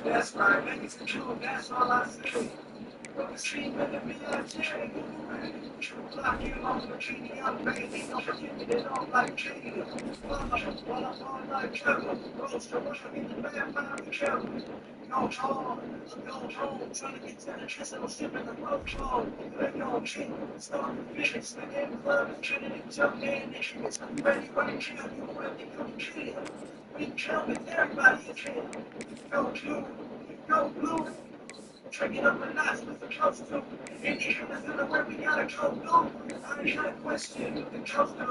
That's right, man. It's true. That's all I say. Stream in the military, block you on the treaty, I'm baby, don't forget it all like Jada. While I'm on like Trevor, roast to rush in the vampire trouble. Go home, trying to get to the chest, I'm sipping the road home. They go cheat, start the vision, smack in club, and Trinity, jump in, and she gets ready, right chill, you ready, come chill. We chill with everybody in jail. Go blue. Check it up a notch with the trust to any humans in the world we gotta go blue. I ain't trying to question the trust to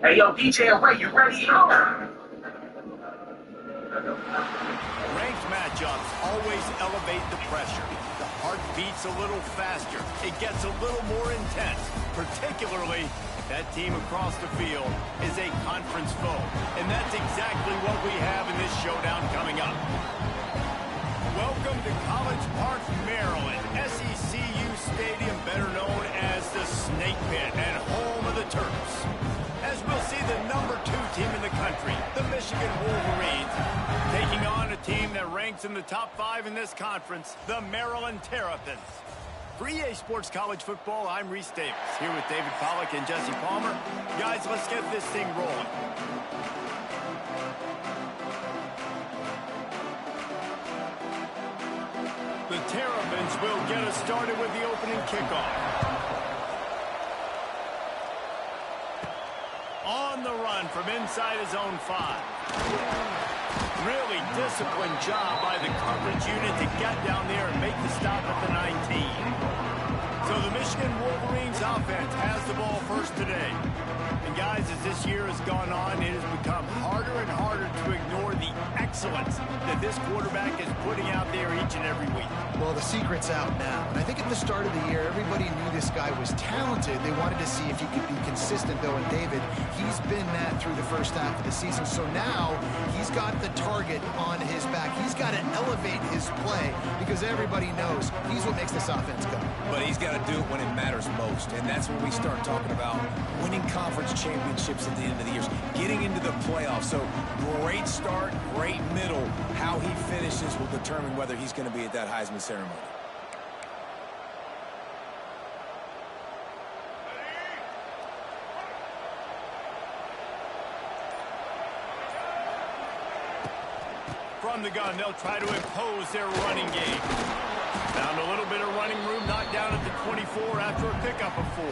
Hey, yo, DJ Ray, you ready? Ranked matchups always elevate the pressure. The heart beats a little faster. It gets a little more intense, particularly if that team across the field is a conference foe. And that's exactly what we have in this showdown coming up. Welcome to College Park, Maryland, SECU Stadium, better known as the Snake Pit and home of the Terps. As we'll see the #2 team in the country, the Michigan Wolverines, taking on a team that ranks in the top 5 in this conference, the Maryland Terrapins. For EA Sports College Football, I'm Reese Davis, here with David Pollack and Jesse Palmer. Guys, let's get this thing rolling. The Terrapins will get us started with the opening kickoff. On the run from inside his own 5. Really disciplined job by the coverage unit to get down there and make the stop at the 19. So the Michigan Wolverines offense has the ball first today. And guys, as this year has gone on, it has become harder and harder to ignore the excellence that this quarterback is putting out there each and every week. Well, the secret's out now. And I think at the start of the year, everybody knew this guy was talented. They wanted to see if he could be consistent, though. And David, he's been that through the first half of the season. So now he's got the target on his back. He's got to elevate his play because everybody knows he's what makes this offense go. But he's got to do it when it matters most. And that's when we start talking about winning conference championships at the end of the year, getting into the playoffs. So great start, great middle. How he finishes will determine whether he's going to be at that Heisman ceremony. From the gun, they'll try to impose their running game. Found a little bit of running room, knocked down at the 24 after a pickup of 4.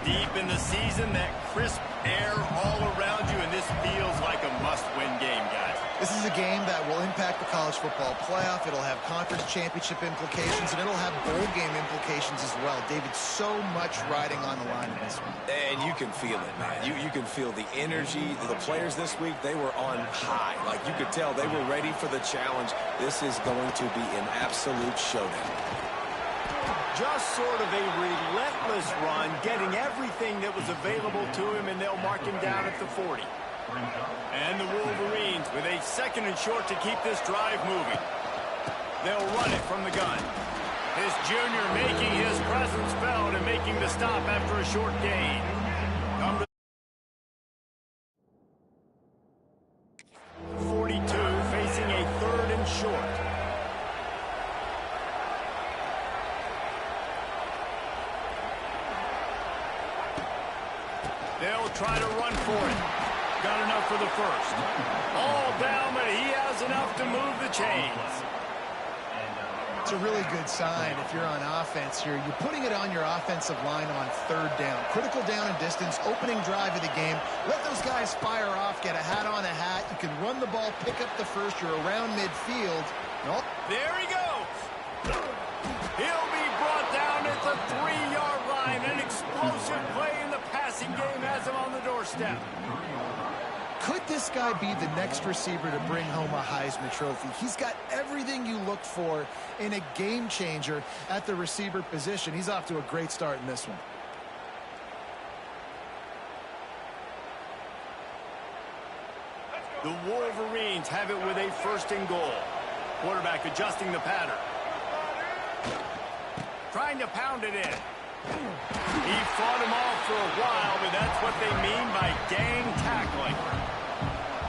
Deep in the season, that crisp air all around you, and this feels like a must-win game, guys. This is a game that will impact the college football playoff. It'll have conference championship implications, and it'll have bowl game implications as well. David, so much riding on the line in this one. And you can feel it, man. You can feel the energy. The players this week, they were on high. Like, you could tell they were ready for the challenge. This is going to be an absolute showdown. Just sort of a relentless run, getting everything that was available to him, and they'll mark him down at the 40. And the Wolverines with a 2nd and short to keep this drive moving. They'll run it from the gun. His junior making his presence felt and making the stop after a short gain. Number 42 facing a 3rd and short. They'll try to run for it. Got enough for the first. All down, but he has enough to move the chains. It's a really good sign if you're on offense here. You're putting it on your offensive line on 3rd down. Critical down and distance, opening drive of the game. Let those guys fire off, get a hat on a hat. You can run the ball, pick up the first. You're around midfield. Nope. There he goes. He'll be brought down at the 3-yard line line. An explosive play in the passing game has him on the doorstep. Could this guy be the next receiver to bring home a Heisman Trophy? He's got everything you look for in a game changer at the receiver position. He's off to a great start in this one. The Wolverines have it with a 1st and goal. Quarterback adjusting the pattern. Trying to pound it in. He fought him off for a while, but that's what they mean by gang tackling.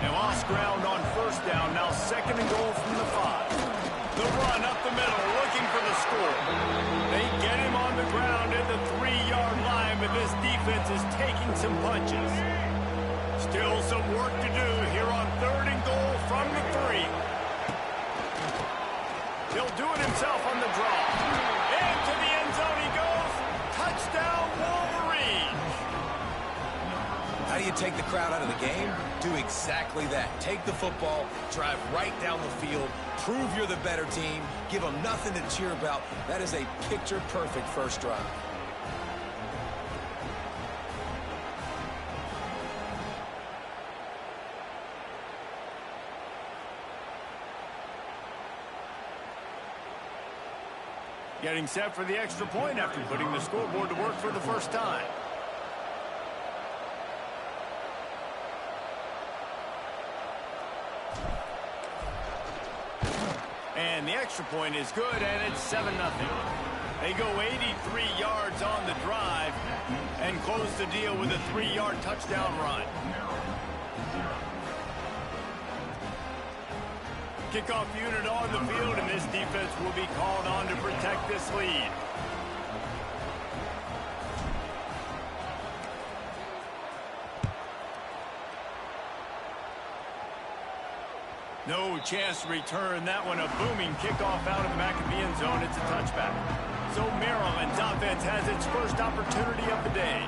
Now lost ground on 1st down. Now 2nd and goal from the 5. The run up the middle, looking for the score. They get him on the ground at the 3-yard line, but this defense is taking some punches. Still some work to do here on 3rd and goal from the 3. He'll do it himself on the draw. Into the end zone he goes. Touchdown, Wolverines. How do you take the crowd out of the game? Do exactly that. Take the football, drive right down the field, prove you're the better team, give them nothing to cheer about. That is a picture-perfect first drive. Getting set for the extra point after putting the scoreboard to work for the first time. And the extra point is good, and it's 7-0. They go 83 yards on the drive and close the deal with a 3-yard touchdown run. Kickoff unit on the field, and this defense will be called on to protect this lead. No chance to return that one. A booming kickoff out of the back of the end zone. It's a touchback. So Maryland's offense has its first opportunity of the day.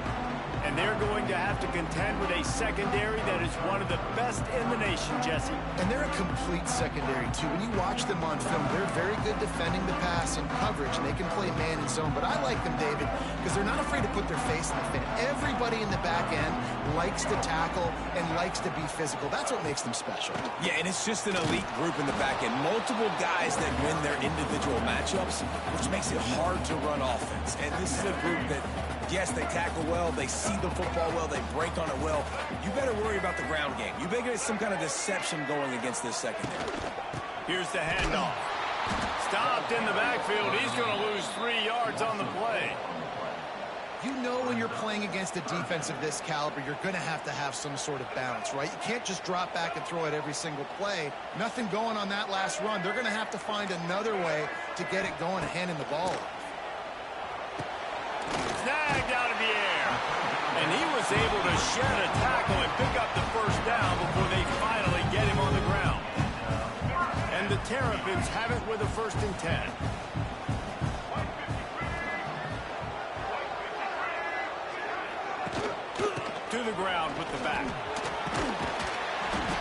And they're going to have to contend with a secondary that is one of the best in the nation, Jesse. And they're a complete secondary, too. When you watch them on film, they're very good defending the pass and coverage, and they can play man and zone. But I like them, David, because they're not afraid to put their face in the fan. Everybody in the back end likes to tackle and likes to be physical. That's what makes them special. Yeah, and it's just an elite group in the back end. Multiple guys that win their individual matchups, which makes it hard to run offense. And this is a group that, yes, they tackle well, they see the football well, they break on it well. You better worry about the ground game. You better get some kind of deception going against this secondary. Here's the handoff. Stopped in the backfield. He's going to lose 3 yards on the play. You know when you're playing against a defense of this caliber, you're going to have some sort of balance, right? You can't just drop back and throw it every single play. Nothing going on that last run. They're going to have to find another way to get it going and handing the ball off. Snagged out of the air. And he was able to shed a tackle and pick up the 1st down before they finally get him on the ground. And the Terrapins have it with a 1st and 10. To the ground with the back.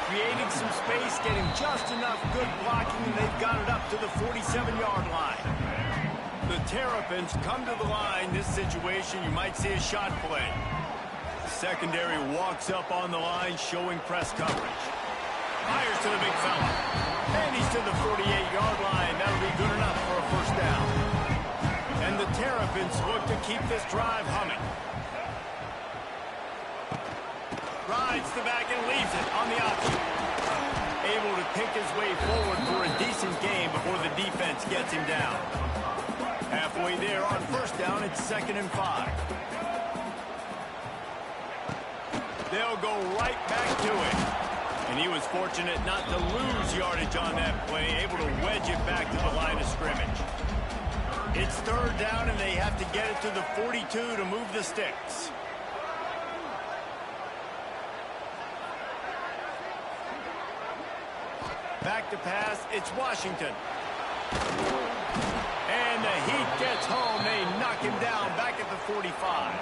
Creating some space, getting just enough good blocking, and they've got it up to the 47-yard line. The Terrapins come to the line. This situation, you might see a shot play. The secondary walks up on the line, showing press coverage. Fires to the big fella. And he's to the 48-yard line. That'll be good enough for a 1st down. And the Terrapins look to keep this drive humming. Rides the back and leaves it on the option. Able to pick his way forward for a decent game before the defense gets him down. Halfway there on 1st down, it's 2nd and 5. They'll go right back to it. And he was fortunate not to lose yardage on that play, able to wedge it back to the line of scrimmage. It's 3rd down, and they have to get it to the 42 to move the sticks. Back to pass, it's Washington. And the heat gets home. They knock him down back at the 45.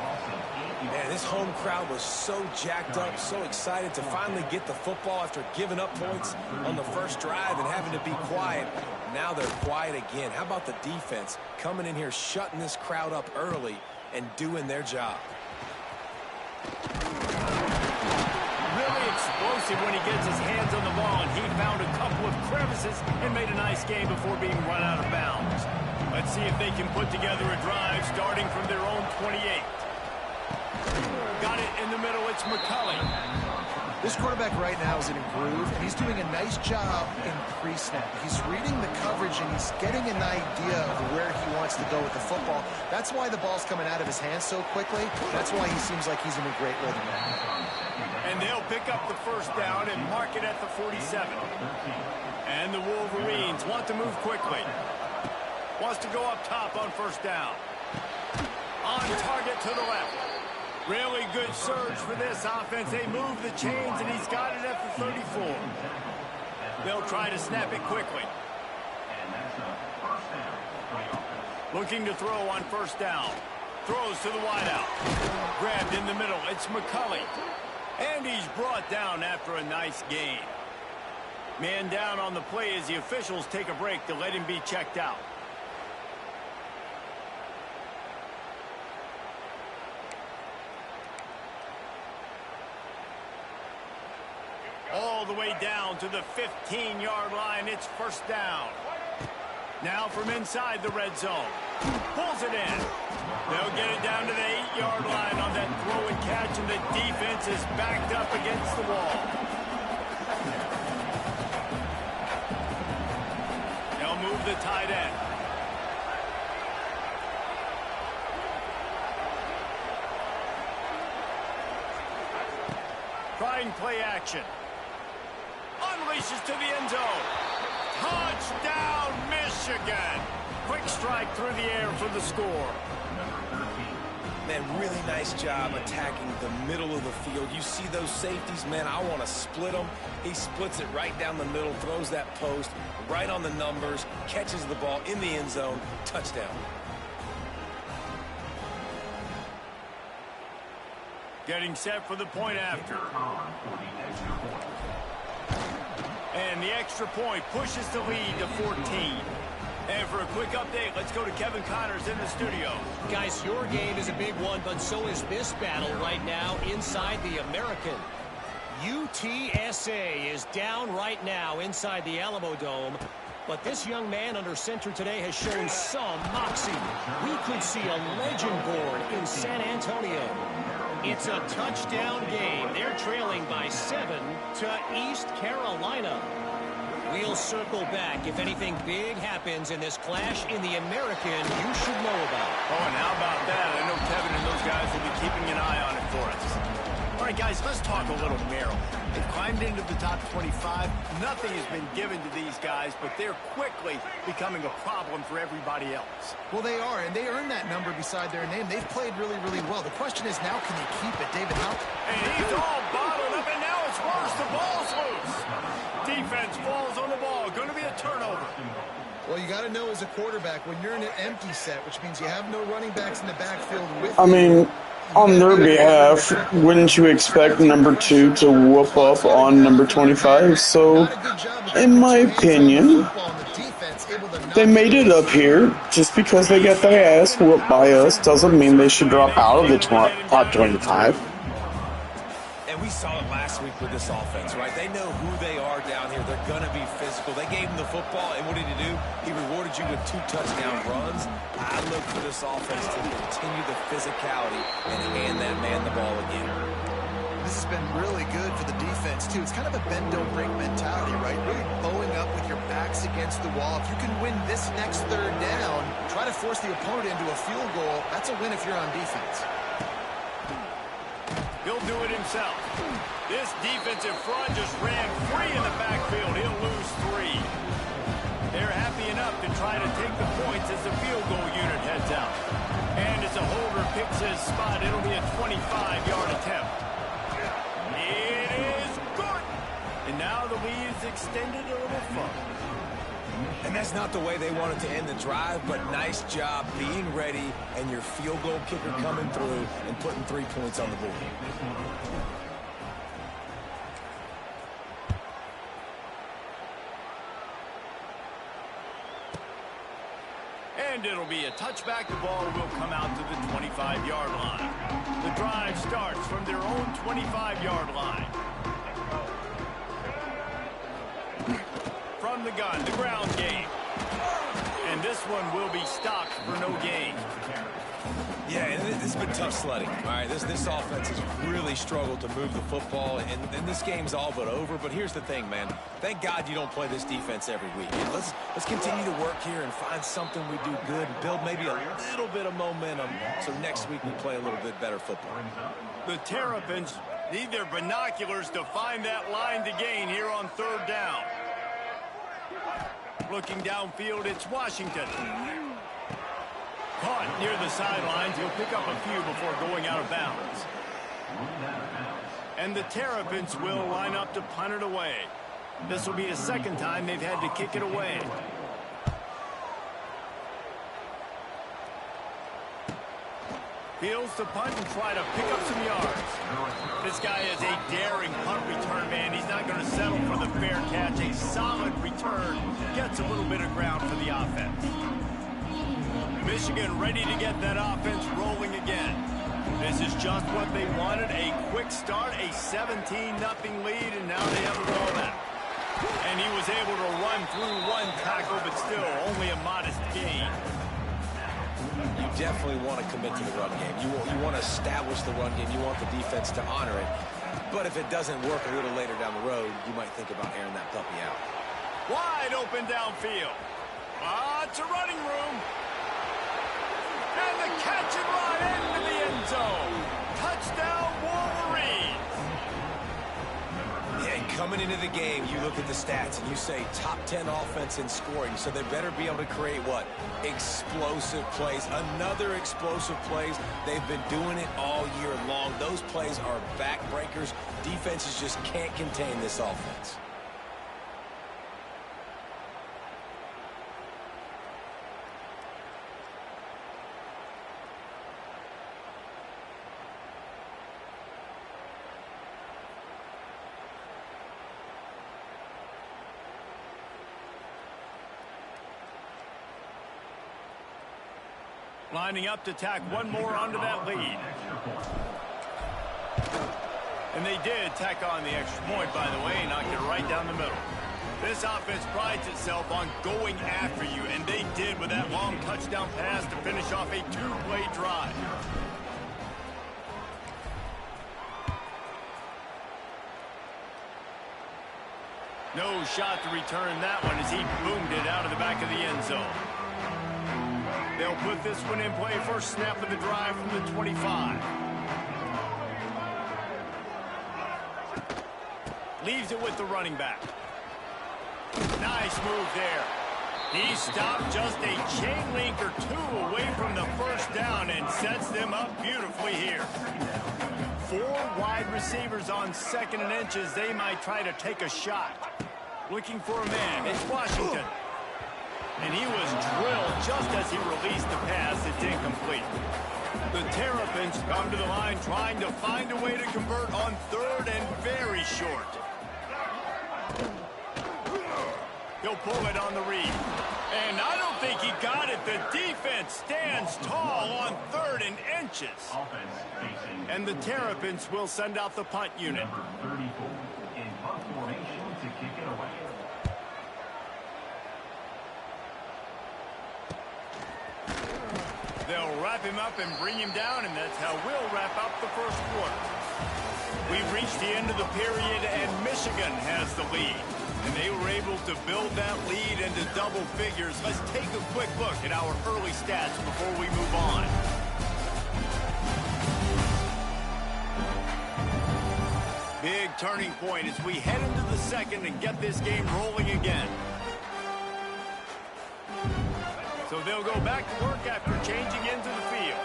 Man, this home crowd was so jacked up, so excited to finally get the football after giving up points on the 1st drive and having to be quiet. Now they're quiet again. How about the defense coming in here, shutting this crowd up early and doing their job. Really explosive when he gets his hands on the ball, and he found a couple of crevices and made a nice game before being run out of bounds. Let's see if they can put together a drive starting from their own 28. Got it in the middle. It's McCulley. This quarterback right now is in a groove, and he's doing a nice job in pre-snap. He's reading the coverage, and he's getting an idea of where he wants to go with the football. That's why the ball's coming out of his hands so quickly. That's why he seems like he's in a great rhythm now. And they'll pick up the first down and mark it at the 47. And the Wolverines want to move quickly. Wants to go up top on first down. On target to the left. Really good surge for this offense. They move the chains, and he's got it at the 34. They'll try to snap it quickly. Looking to throw on first down. Throws to the wideout. Grabbed in the middle. It's McCulley. And he's brought down after a nice gain. Man down on the play as the officials take a break to let him be checked out. All the way down to the 15-yard line. It's first down. Now from inside the red zone. Pulls it in. They'll get it down to the 8-yard line on that throw and catch, and the defense is backed up against the wall. They'll move the tight end. Trying play action. Unleashes to the end zone. Touchdown, Michigan. Quick strike through the air for the score. Man, really nice job attacking the middle of the field. You see those safeties, man, I want to split them. He splits it right down the middle, throws that post, right on the numbers, catches the ball in the end zone, touchdown. Getting set for the point after. And the extra point pushes the lead to 14. And for a quick update, let's go to Kevin Connors in the studio. Guys, your game is a big one, but so is this battle right now inside the American. UTSA is down right now inside the Alamo Dome. But this young man under center today has shown some moxie. We could see a legend born in San Antonio. It's a touchdown game. They're trailing by 7 to East Carolina. We'll circle back. If anything big happens in this clash in the American, you should know about. Oh, and how about that? I know Kevin and those guys will be keeping an eye on it for us. All right, guys, let's talk a little Merrill. They've climbed into the top 25. Nothing has been given to these guys, but they're quickly becoming a problem for everybody else. Well, they are, and they earned that number beside their name. They've played really, really well. The question is, now can they keep it? David, how? And he's all bottled up, and now it's worse. The ball's loose. Defense falls on the ball. Going to be a turnover. Well, you got to know as a quarterback, when you're in an empty set, which means you have no running backs in the backfield with I mean, on their behalf, wouldn't you expect number 2 to whoop up on number 25? So, in my opinion, they made it up here. Just because they got their ass whooped by us doesn't mean they should drop out of the top 25. And we saw it last week with this offense, right? They know who they are down here. They're going to be physical. They gave him the football, and what did he do? He rewarded you with 2 touchdown runs. I look for this offense to continue the physicality and hand that man the ball again. This has been really good for the defense, too. It's kind of a bend-don't-break mentality, right? Really bowing up with your backs against the wall. If you can win this next third down, try to force the opponent into a field goal. That's a win if you're on defense. He'll do it himself. This defensive front just ran free in the backfield. He'll lose 3. They're happy enough to try to take the points as the field goal unit heads out. And as a holder picks his spot, it'll be a 25-yard attempt. It is good. And now the lead is extended a little further. And that's not the way they wanted to end the drive, but nice job being ready and your field goal kicker coming through and putting 3 points on the board. And And it'll be a touchback. The ball will come out to the 25-yard line. The drive starts from their own 25-yard line. From the gun, the ground game. And this one will be stopped for no gain. Yeah, and this has been tough sledding. All right, this offense has really struggled to move the football, and this game's all but over. But here's the thing, man. Thank God you don't play this defense every week. And let's continue to work here and find something we do good and build maybe a little bit of momentum so next week we play a little bit better football. The Terrapins need their binoculars to find that line to gain here on third down. Looking downfield, it's Washington. Caught near the sidelines. He'll pick up a few before going out of bounds. And the Terrapins will line up to punt it away. This will be the second time they've had to kick it away. Fields to punt and try to pick up some yards. This guy is a daring punt return man. He's not going to settle for the fair catch. A solid return. Gets a little bit of ground for the offense. Michigan ready to get that offense rolling again. This is just what they wanted. A quick start, a 17-0 lead, and now they have a ballback. And he was able to run through one tackle, but still only a modest gain. You definitely want to commit to the run game. You want to establish the run game. You want the defense to honor it. But if it doesn't work a little later down the road, you might think about airing that puppy out. Wide open downfield. It's a running room. And the catch and run into the end zone. Touchdown, Wolverines. Yeah, and coming into the game, you look at the stats and you say top 10 offense in scoring, so they better be able to create what? Explosive plays. Another explosive plays. They've been doing it all year long. Those plays are backbreakers. Defenses just can't contain this offense. Lining up to tack one more onto that lead. And they did tack on the extra point, by the way, and knocked it right down the middle. This offense prides itself on going after you, and they did with that long touchdown pass to finish off a two-play drive. No shot to return that one as he boomed it out of the back of the end zone. They'll put this one in play. First snap of the drive from the 25. Leaves it with the running back. Nice move there. He stopped just a chain link or two away from the first down and sets them up beautifully here. 4 wide receivers on second and inches. They might try to take a shot. Looking for a man. It's Washington. And he was drilled just as he released the pass. It's incomplete. The Terrapins come to the line trying to find a way to convert on third and very short. He'll pull it on the read. And I don't think he got it. The defense stands tall on third and inches. And the Terrapins will send out the punt unit. They'll wrap him up and bring him down, and that's how we'll wrap up the first quarter. We've reached the end of the period, and Michigan has the lead. And they were able to build that lead into double figures. Let's take a quick look at our early stats before we move on. Big turning point as we head into the second and get this game rolling again. So they'll go back to work after changing into the field.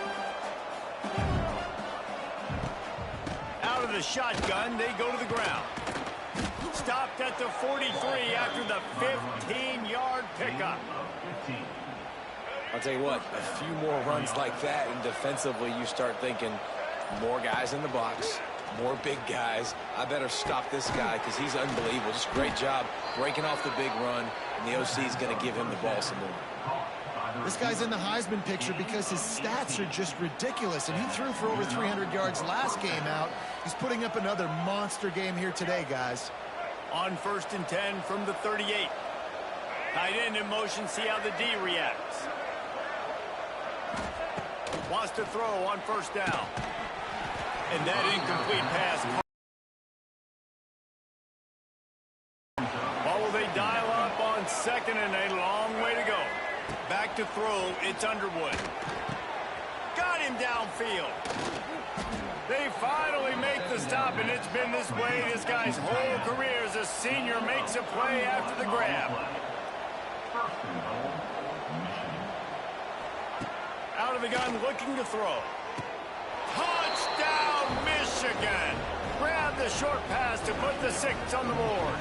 Out of the shotgun, they go to the ground. Stopped at the 43 after the 15-yard pickup. I'll tell you what, a few more runs like that, and defensively you start thinking more guys in the box, more big guys. I better stop this guy because he's unbelievable. Just great job breaking off the big run, and the OC is going to give him the ball some more. This guy's in the Heisman picture because his stats are just ridiculous, and he threw for over 300 yards last game out. He's putting up another monster game here today, guys. On 1st and 10 from the 38. Tight end in motion, see how the D reacts. Wants to throw on 1st down. And that incomplete pass. What will they dial up on 2nd and a long way to go? Back to throw, it's Underwood. Got him downfield. They finally make the stop, and it's been this way this guy's whole career as a senior makes a play after the grab. Out of the gun, looking to throw. Touchdown, Michigan! Grab the short pass to put the 6 on the board.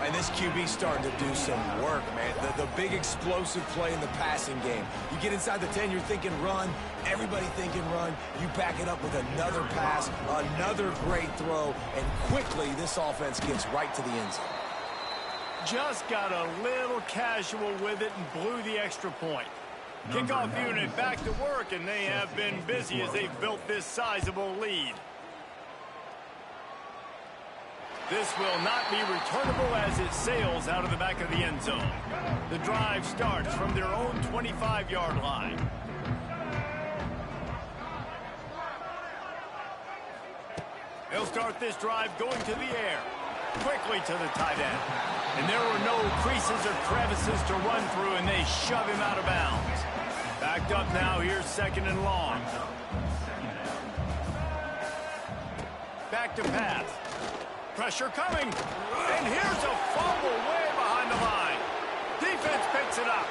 And this QB's starting to do some work, man. The big explosive play in the passing game. You get inside the 10, you're thinking run. Everybody thinking run. You back it up with another pass, another great throw, and quickly this offense gets right to the end zone. Just got a little casual with it and blew the extra point. Kickoff unit back to work, and they have been busy as they've built this sizable lead. This will not be returnable as it sails out of the back of the end zone. The drive starts from their own 25-yard line. They'll start this drive going to the air. Quickly to the tight end. And there were no creases or crevices to run through, and they shove him out of bounds. Backed up now, here's 2nd and long. Back to pass. Pressure coming. And here's a fumble way behind the line. Defense picks it up.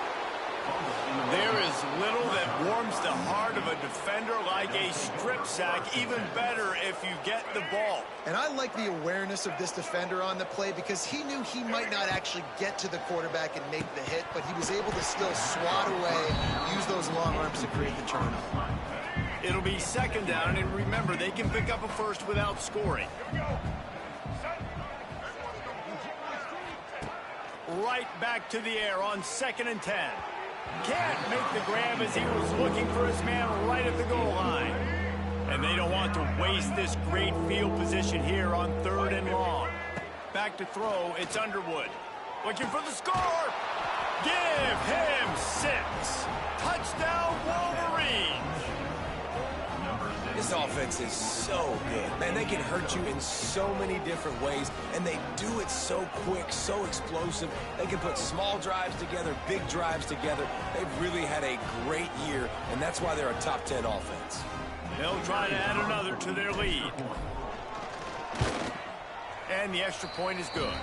There is little that warms the heart of a defender like a strip sack. Even better if you get the ball. And I like the awareness of this defender on the play because he knew he might not actually get to the quarterback and make the hit, but he was able to still swat away, use those long arms to create the turnover. It'll be 2nd down, and remember, they can pick up a first without scoring. Right back to the air on 2nd and 10. Can't make the grab as he was looking for his man right at the goal line. And they don't want to waste this great field position here on 3rd and long. Back to throw, it's Underwood. Looking for the score. Give him 6. Touchdown, Wolverines. This offense is so good. Man, they can hurt you in so many different ways, and they do it so quick, so explosive. They can put small drives together, big drives together. They've really had a great year, and that's why they're a top 10 offense. They'll try to add another to their lead. And the extra point is good.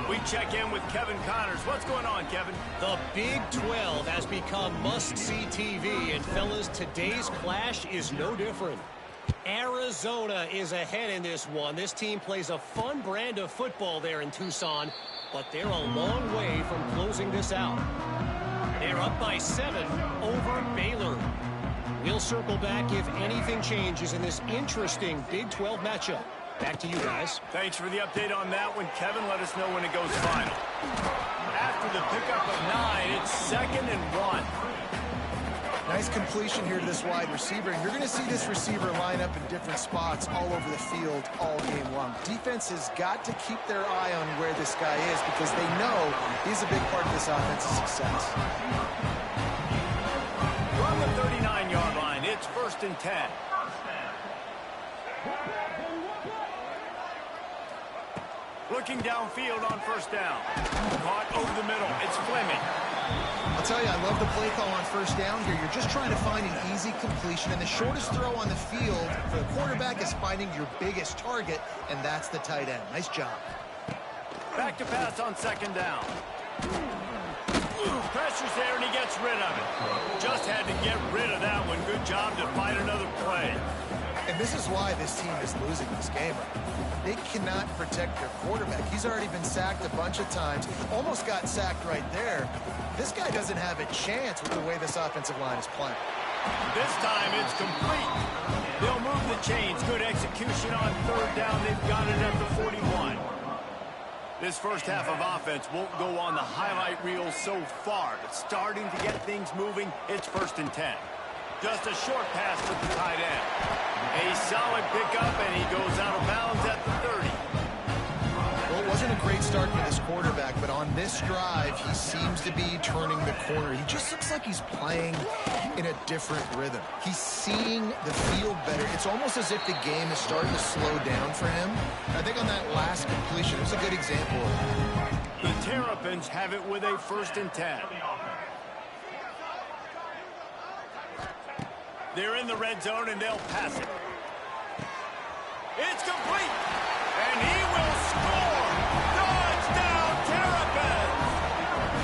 We check in with Kevin Connors. What's going on, Kevin? The Big 12 has become must-see TV, and fellas, today's clash is no different. Arizona is ahead in this one. This team plays a fun brand of football there in Tucson, but they're a long way from closing this out. They're up by 7 over Baylor. We'll circle back if anything changes in this interesting Big 12 matchup. Back to you guys. Thanks for the update on that one, Kevin. Let us know when it goes final. After the pickup of 9, it's 2nd and 1. Nice completion here to this wide receiver, and you're going to see this receiver line up in different spots all over the field all game long. Defense has got to keep their eye on where this guy is because they know he's a big part of this offense's success. From the 39-yard line, it's 1st and 10. Looking downfield on 1st down. Caught over the middle. It's Fleming. I'll tell you, I love the play call on 1st down here. You're just trying to find an easy completion, and the shortest throw on the field for the quarterback is finding your biggest target, and that's the tight end. Nice job. Back to pass on 2nd down. Pressure's there, and he gets rid of it. Just had to get rid of that one. Good job to find another play. And this is why this team is losing this game. They cannot protect their quarterback. He's already been sacked a bunch of times. Almost got sacked right there. This guy doesn't have a chance with the way this offensive line is playing. This time it's complete. They'll move the chains. Good execution on 3rd down. They've got it at the 41. This first half of offense won't go on the highlight reel so far, but starting to get things moving. It's 1st and 10. Just a short pass with the tight end. A solid pickup, and he goes out of bounds at the 30. Well, it wasn't a great start for this quarterback, but on this drive, he seems to be turning the corner. He just looks like he's playing in a different rhythm. He's seeing the field better. It's almost as if the game is starting to slow down for him. I think on that last completion, it was a good example of that. The Terrapins have it with a 1st and 10. They're in the red zone, and they'll pass it. It's complete, and he will score. Touchdown, Terrapins!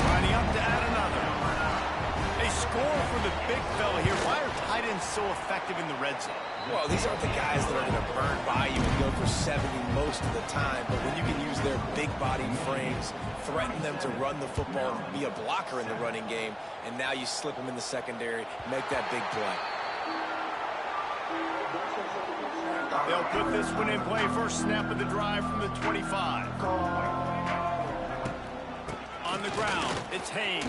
Lining up to add another. They score for the big fella here. Why are tight ends so effective in the red zone? Well, these aren't the guys that are going to burn by you and go for 70 most of the time, but when you can use their big-bodied frames, threaten them to run the football, be a blocker in the running game, and now you slip them in the secondary, make that big play. They'll put this one in play. First snap of the drive from the 25. On the ground, it's Haynes.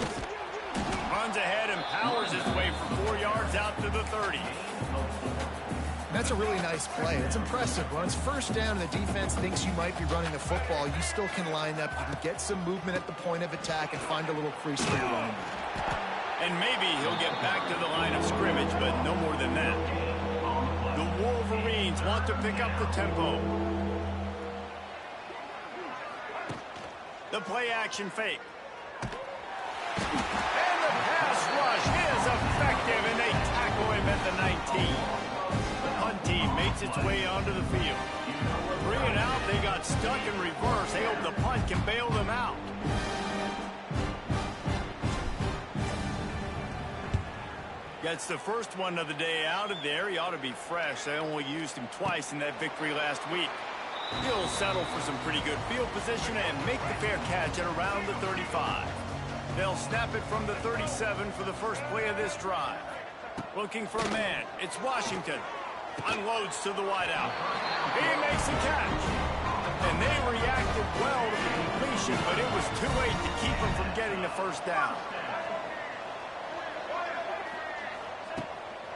Runs ahead and powers his way for 4 yards out to the 30. That's a really nice play. It's impressive. When it's 1st down and the defense thinks you might be running the football, you still can line up. You can get some movement at the point of attack and find a little crease for your running. And maybe he'll get back to the line of scrimmage, but no more than that. The Wolverines want to pick up the tempo. The play action fake. And the pass rush is effective, and they tackle him at the 19. The punt team makes its way onto the field. 3 and out, they got stuck in reverse. They hope the punt can bail them out. Gets the first one of the day out of there. He ought to be fresh. They only used him twice in that victory last week. He'll settle for some pretty good field position and make the fair catch at around the 35. They'll snap it from the 37 for the first play of this drive. Looking for a man. It's Washington. Unloads to the wideout. He makes the catch. And they reacted well to the completion, but it was too late to keep him from getting the first down.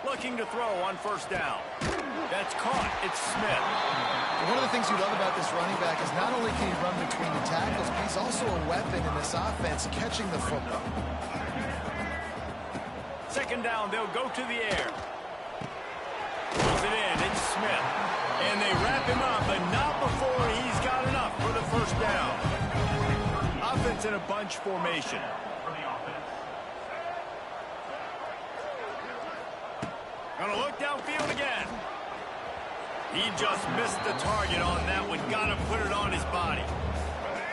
Looking to throw on 1st down. That's caught. It's Smith. One of the things you love about this running back is not only can he run between the tackles, but he's also a weapon in this offense, catching the football. 2nd down, they'll go to the air. Pulls it in. It's Smith. And they wrap him up, but not before he's got enough for the 1st down. Offense in a bunch formation. Gonna look downfield again. He just missed the target on that one. Gotta put it on his body.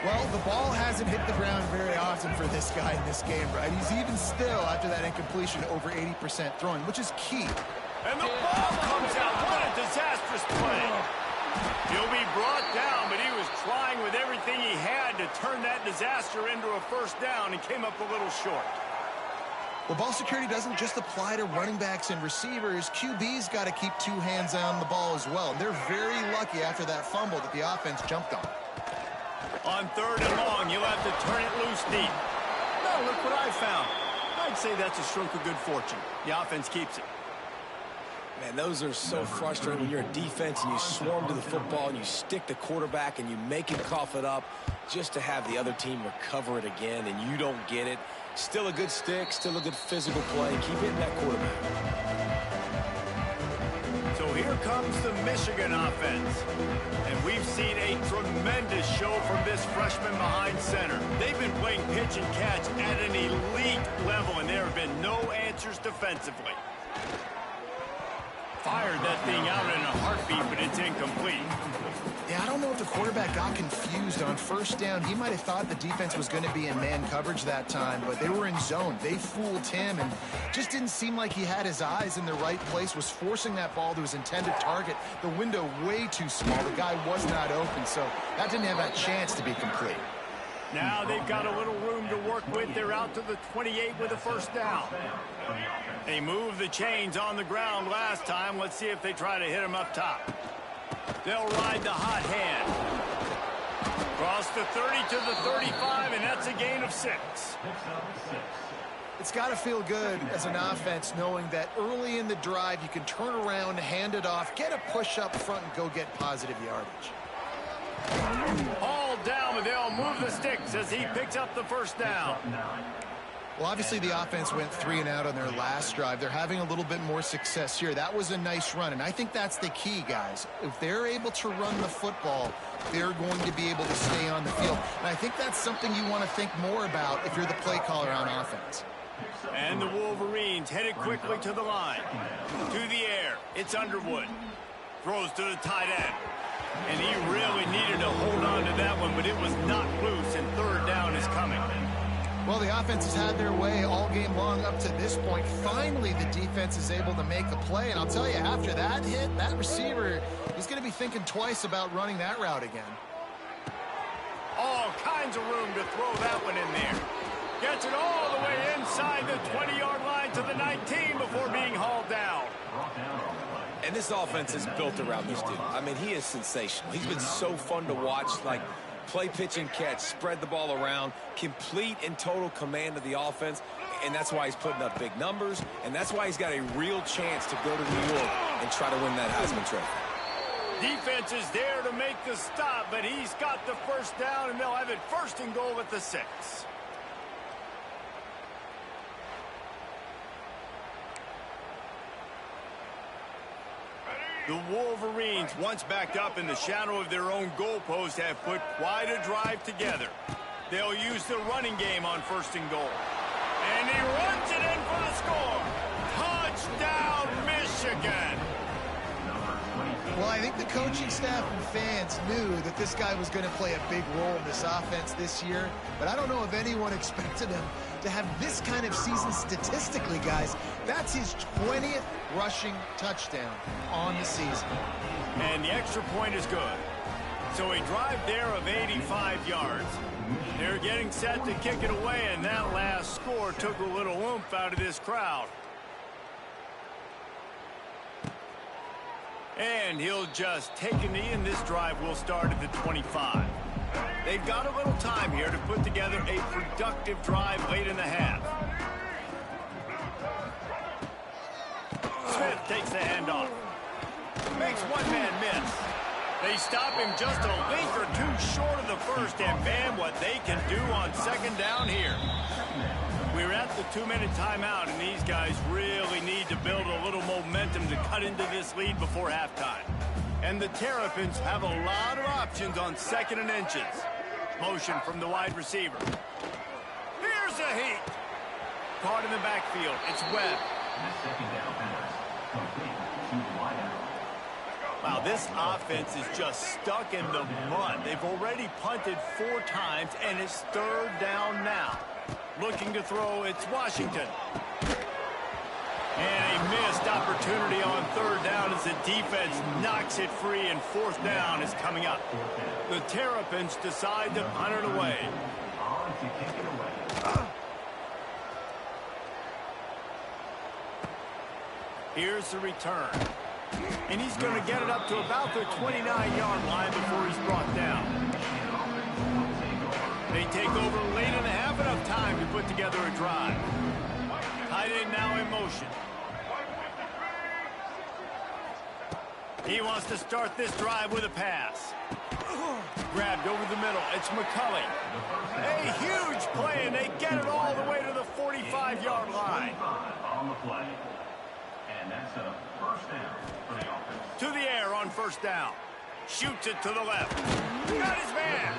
Well, the ball hasn't hit the ground very often for this guy in this game, right? He's even still, after that incompletion, over 80% throwing, which is key. And the ball comes out. What a disastrous play. He'll be brought down, but he was trying with everything he had to turn that disaster into a 1st down and came up a little short. Well, ball security doesn't just apply to running backs and receivers. QB's got to keep 2 hands on the ball as well. They're very lucky after that fumble that the offense jumped on. On 3rd and long, you'll have to turn it loose deep. No, look what I found. I'd say that's a stroke of good fortune. The offense keeps it. Man, those are so frustrating when you're a defense and you swarm to the football and you stick the quarterback and you make him cough it up just to have the other team recover it again and you don't get it. Still a good stick, still a good physical play. Keep hitting that quarterback. So here comes the Michigan offense. And we've seen a tremendous show from this freshman behind center. They've been playing pitch and catch at an elite level, and there have been no answers defensively. Fired that thing out in a heartbeat, but it's incomplete. Yeah, I don't know if the quarterback got confused on 1st down. He might have thought the defense was going to be in man coverage that time, but they were in zone. They fooled him and just didn't seem like he had his eyes in the right place, was forcing that ball to his intended target. The window way too small. The guy was not open, so that didn't have a chance to be complete. Now they've got a little room to work with. They're out to the 28 with a 1st down. They moved the chains on the ground last time. Let's see if they try to hit him up top. They'll ride the hot hand. Across the 30 to the 35, and that's a gain of 6. It's got to feel good as an offense knowing that early in the drive you can turn around, hand it off, get a push up front, and go get positive yardage. All down, but they'll move the sticks as he picks up the first down. Well, obviously the offense went 3 and out on their last drive. They're having a little bit more success here. That was a nice run, and I think that's the key, guys. If they're able to run the football, they're going to be able to stay on the field. And I think that's something you want to think more about if you're the play caller on offense. And the Wolverines headed quickly to the line. To the air, it's Underwood. Throws to the tight end. And he really needed to hold on to that one, but it was not loose, and third down is coming. Well, the offense has had their way all game long up to this point. Finally, the defense is able to make a play. And I'll tell you, after that hit, that receiver is going to be thinking twice about running that route again. All kinds of room to throw that one in there. Gets it all the way inside the 20-yard line to the 19 before being hauled down. And this offense is built around this dude. I mean, he is sensational. He's been so fun to watch, like play, pitch, and catch, spread the ball around, complete and total command of the offense, and that's why he's putting up big numbers, and that's why he's got a real chance to go to New York and try to win that Heisman Trophy. Defense is there to make the stop, but he's got the first down, and they'll have it first and goal at the 6. The Wolverines, once backed up in the shadow of their own goalpost, have put quite a drive together. They'll use the running game on first and goal. And he runs it in for the score. Touchdown, Michigan. Well, I think the coaching staff and fans knew that this guy was going to play a big role in this offense this year, but I don't know if anyone expected him to have this kind of season statistically, guys. That's his 20th rushing touchdown on the season. And the extra point is good. So a drive there of 85 yards. They're getting set to kick it away, and that last score took a little oomph out of this crowd. And he'll just take a knee, and this drive will start at the 25. They've got a little time here to put together a productive drive late in the half. Smith takes the handoff. Makes one man miss. They stop him just a link or two short of the first, and man, what they can do on second down here. We're at the 2-minute timeout, and these guys really need to build a little momentum to cut into this lead before halftime. And the Terrapins have a lot of options on 2nd and inches. Motion from the wide receiver. Here's a heat. Caught in the backfield. It's Webb. Wow, this offense is just stuck in the mud. They've already punted 4 times, and it's third down now. Looking to throw, it's Washington. And a missed opportunity on third down as the defense knocks it free, and 4th down is coming up. The Terrapins decide to punt it away. Here's the return. And he's going to get it up to about the 29-yard line before he's brought down. They take over late in the half, enough time to put together a drive. Tight end now in motion. He wants to start this drive with a pass. Grabbed over the middle. It's McCulley. A huge play, and they get it all the way to the 45-yard line. And that's a first down for the offense. To the air on first down. Shoots it to the left. Got his man.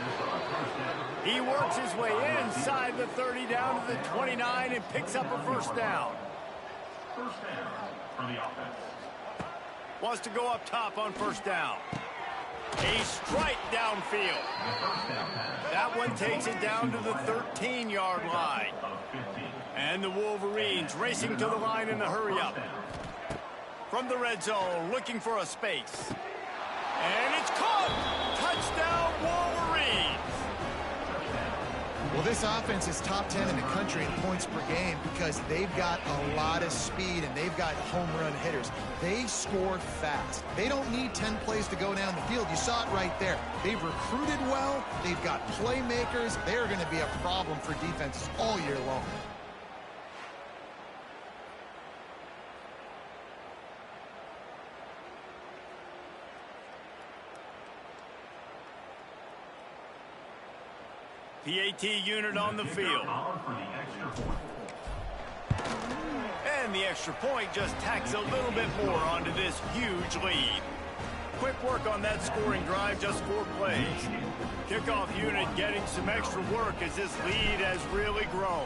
He works his way inside the 30 down to the 29 and picks up a first down. First down for the offense. Wants to go up top on first down. A strike downfield. That one takes it down to the 13-yard line. And the Wolverines racing to the line in the hurry-up. From the red zone, looking for a space. And it's caught! Touchdown, Wolverines! Well, this offense is top 10 in the country in points per game because they've got a lot of speed and they've got home run hitters. They score fast. They don't need 10 plays to go down the field. You saw it right there. They've recruited well. They've got playmakers. They're going to be a problem for defenses all year long. PAT unit on the field. And the extra point just tacks a little bit more onto this huge lead. Quick work on that scoring drive, just 4 plays. Kickoff unit getting some extra work as this lead has really grown.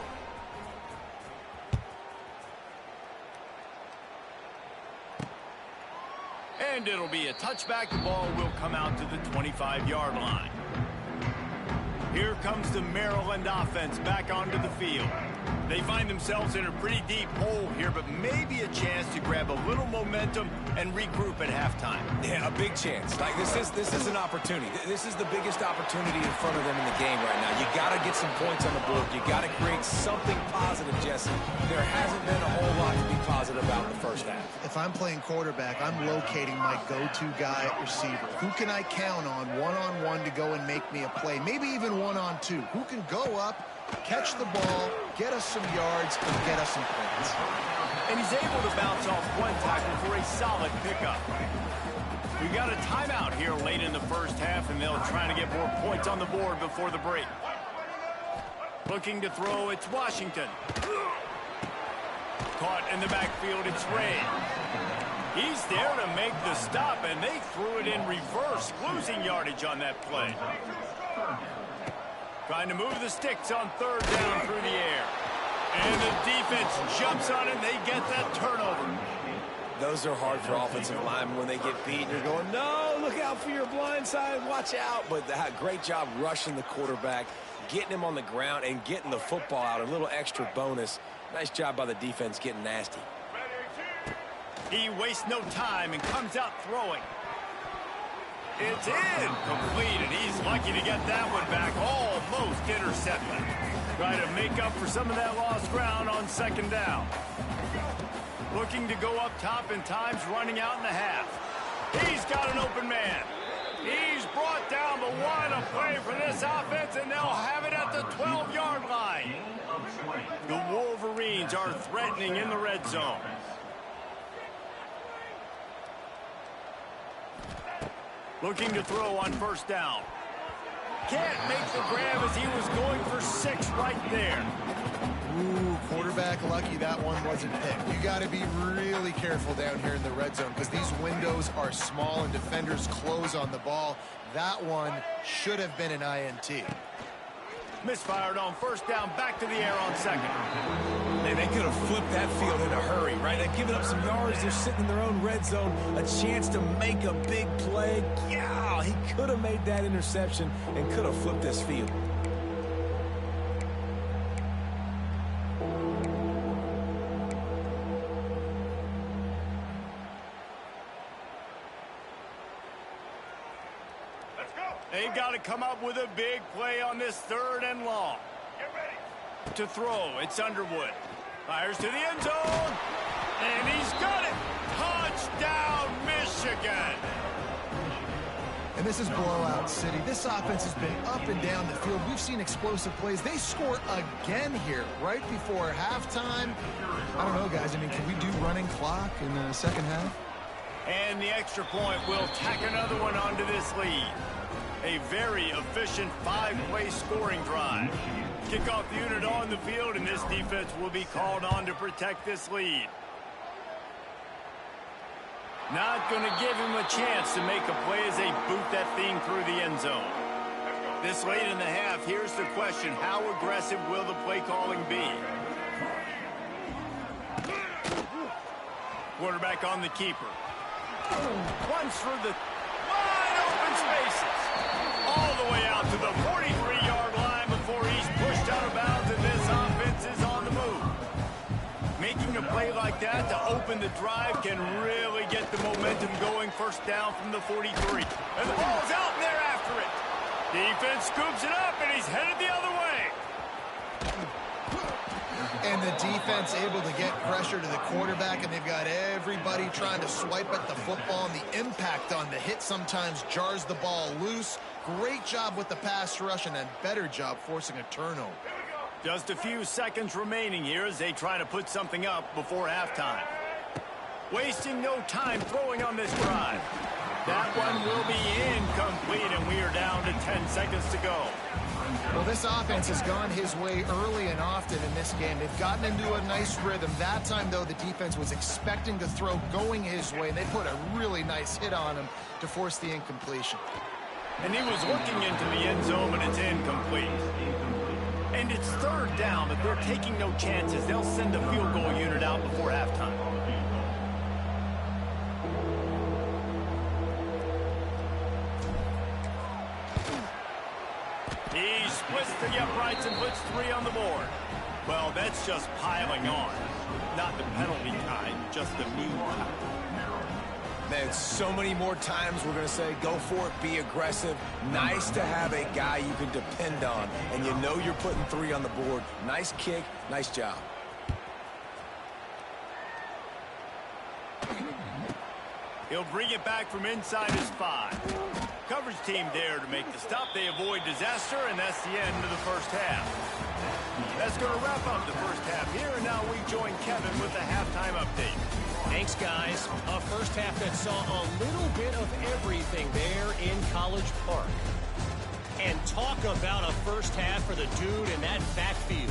And it'll be a touchback. The ball will come out to the 25-yard line. Here comes the Maryland offense back onto the field. They find themselves in a pretty deep hole here, but maybe a chance to grab a little momentum and regroup at halftime. Yeah, a big chance. Like this is an opportunity. This is the biggest opportunity in front of them in the game right now. You got to get some points on the board. You got to create something positive, Jesse. There hasn't been a whole lot to be positive about in the first half. If I'm playing quarterback, I'm locating my go-to guy at receiver. Who can I count on one-on-one to go and make me a play? Maybe even one-on-two. Who can go up, catch the ball, get us some yards, and get us some points. And he's able to bounce off one tackle for a solid pickup. We got a timeout here late in the first half, and they'll try to get more points on the board before the break. Looking to throw, it's Washington. Caught in the backfield, it's Ray. He's there to make the stop, and they threw it in reverse, losing yardage on that play. Trying to move the sticks on 3rd down through the air. And the defense jumps on it, and they get that turnover. Those are hard for offensive linemen when they get beat. You're going, no, look out for your blind side, watch out. But great job rushing the quarterback, getting him on the ground, and getting the football out. A little extra bonus. Nice job by the defense getting nasty. He wastes no time and comes out throwing. It's incomplete, and he's lucky to get that one back. Almost intercepted. Try to make up for some of that lost ground on 2nd down. Looking to go up top, and time's running out in the half. He's got an open man. He's brought down, but what a play for this offense, and they'll have it at the 12-yard line. The Wolverines are threatening in the red zone. Looking to throw on 1st down. Can't make the grab as he was going for 6 right there. Ooh, quarterback lucky that one wasn't picked. You got to be really careful down here in the red zone because these windows are small and defenders close on the ball. That one should have been an INT. Misfired on 1st down, back to the air on 2nd. And they could have flipped that field in a hurry, right? They've given up some yards. They're sitting in their own red zone. A chance to make a big play. Yeah, he could have made that interception and could have flipped this field. They've got to come up with a big play on this 3rd and long. Get ready. To throw, it's Underwood. Fires to the end zone. And he's got it. Touchdown, Michigan. And this is blowout city. This offense has been up and down the field. We've seen explosive plays. They score again here right before halftime. I don't know, guys. I mean, can we do running clock in the 2nd half? And the extra point will tack another one onto this lead. A very efficient 5-play scoring drive. Kickoff unit on the field, and this defense will be called on to protect this lead. Not going to give him a chance to make a play as they boot that thing through the end zone. This late in the half, here's the question. How aggressive will the play calling be? Quarterback on the keeper. Runs for the wide open spaces. All the way out to the 43-yard line before he's pushed out of bounds, and this offense is on the move. Making a play like that to open the drive can really get the momentum going. 1st down from the 43. And the ball's out, and they're after it. Defense scoops it up, and he's headed the other way. And the defense able to get pressure to the quarterback, and they've got everybody trying to swipe at the football, and the impact on the hit sometimes jars the ball loose. Great job with the pass rush, and a better job forcing a turnover. Just a few seconds remaining here as they try to put something up before halftime. Wasting no time throwing on this drive. That one will be incomplete, and we are down to 10 seconds to go. Well, this offense has gone his way early and often in this game. They've gotten into a nice rhythm. That time, though, the defense was expecting to throw going his way, and they put a really nice hit on him to force the incompletion. And he was looking into the end zone, but it's incomplete. And it's third down, but they're taking no chances. They'll send the field goal unit out before halftime. He splits the uprights and puts 3 on the board. Well, that's just piling on. Not the penalty kind, just the mean kind. Man, so many more times we're going to say, go for it, be aggressive. Nice to have a guy you can depend on, and you know you're putting 3 on the board. Nice kick, nice job. He'll bring it back from inside his 5. Coverage team there to make the stop. They avoid disaster, and that's the end of the first half. That's going to wrap up the first half here, and now we join Kevin with the halftime update. Thanks, guys. A first half that saw a little bit of everything there in College Park. And talk about a first half for the dude in that backfield.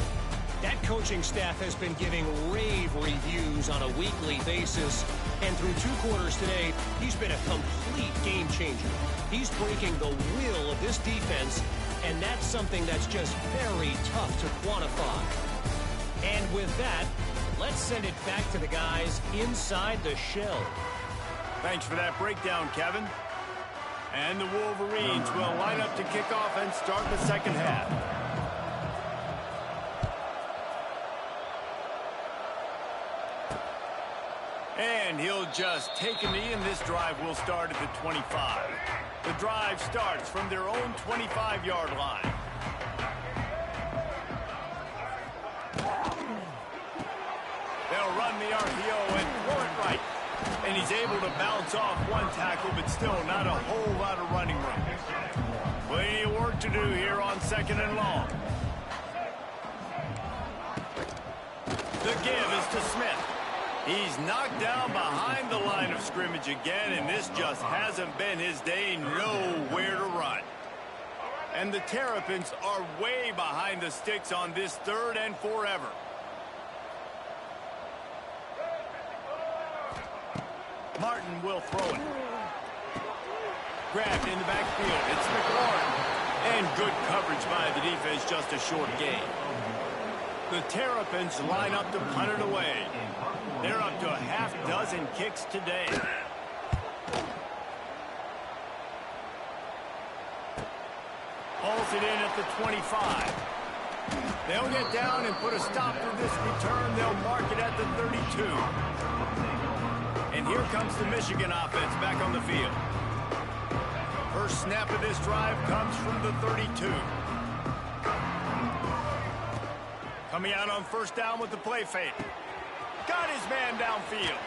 That coaching staff has been giving rave reviews on a weekly basis. And through 2 quarters today, he's been a complete game changer. He's breaking the will of this defense, and that's something that's just very tough to quantify. And with that, let's send it back to the guys inside the shell. Thanks for that breakdown, Kevin. And the Wolverines will line up to kick off and start the second half. And he'll just take a knee, and this drive will start at the 25. The drive starts from their own 25-yard line. They'll run the RPO and throw it right. And he's able to bounce off one tackle, but still not a whole lot of running room. Plenty of work to do here on 2nd and long. The give is to Smith. He's knocked down behind the line of scrimmage again, and this just hasn't been his day. Nowhere to run. And the Terrapins are way behind the sticks on this 3rd and forever. Martin will throw it. Grabbed in the backfield. It's McLaurin. And good coverage by the defense, just a short gain. The Terrapins line up to punt it away. They're up to a half-dozen kicks today. Hauls it in at the 25. They'll get down and put a stop to this return. They'll mark it at the 32. And here comes the Michigan offense back on the field. First snap of this drive comes from the 32. Coming out on first down with the play fake. Got his man downfield.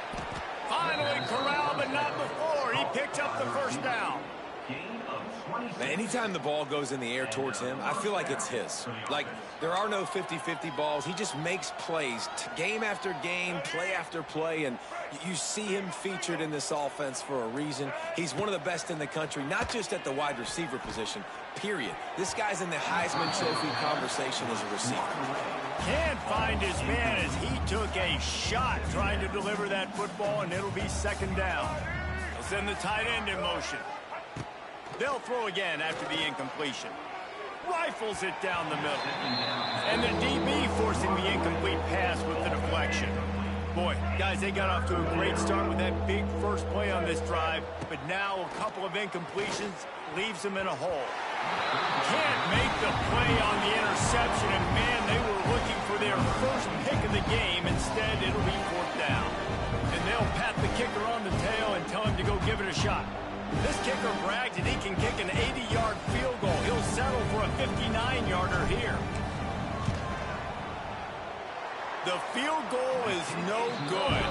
Finally corralled, but not before. He picked up the first down. Man, anytime the ball goes in the air towards him, I feel like it's his. Like, there are no 50-50 balls. He just makes plays, game after game, play after play, and you see him featured in this offense for a reason. He's one of the best in the country, not just at the wide receiver position, period. This guy's in the Heisman Trophy conversation as a receiver. Can't find his man as he took a shot trying to deliver that football, and it'll be 2nd down. They'll send the tight end in motion. They'll throw again after the incompletion. Rifles it down the middle. And the DB forcing the incomplete pass with the deflection. Boy, guys, they got off to a great start with that big first play on this drive, but now a couple of incompletions leaves them in a hole. Can't make the play on the interception, and man, they were looking for their first pick of the game. Instead, it'll be 4th down. And they'll pat the kicker on the tail and tell him to go give it a shot. This kicker bragged that he can kick an 80-yard field goal. He'll settle for a 59-yarder here. The field goal is no good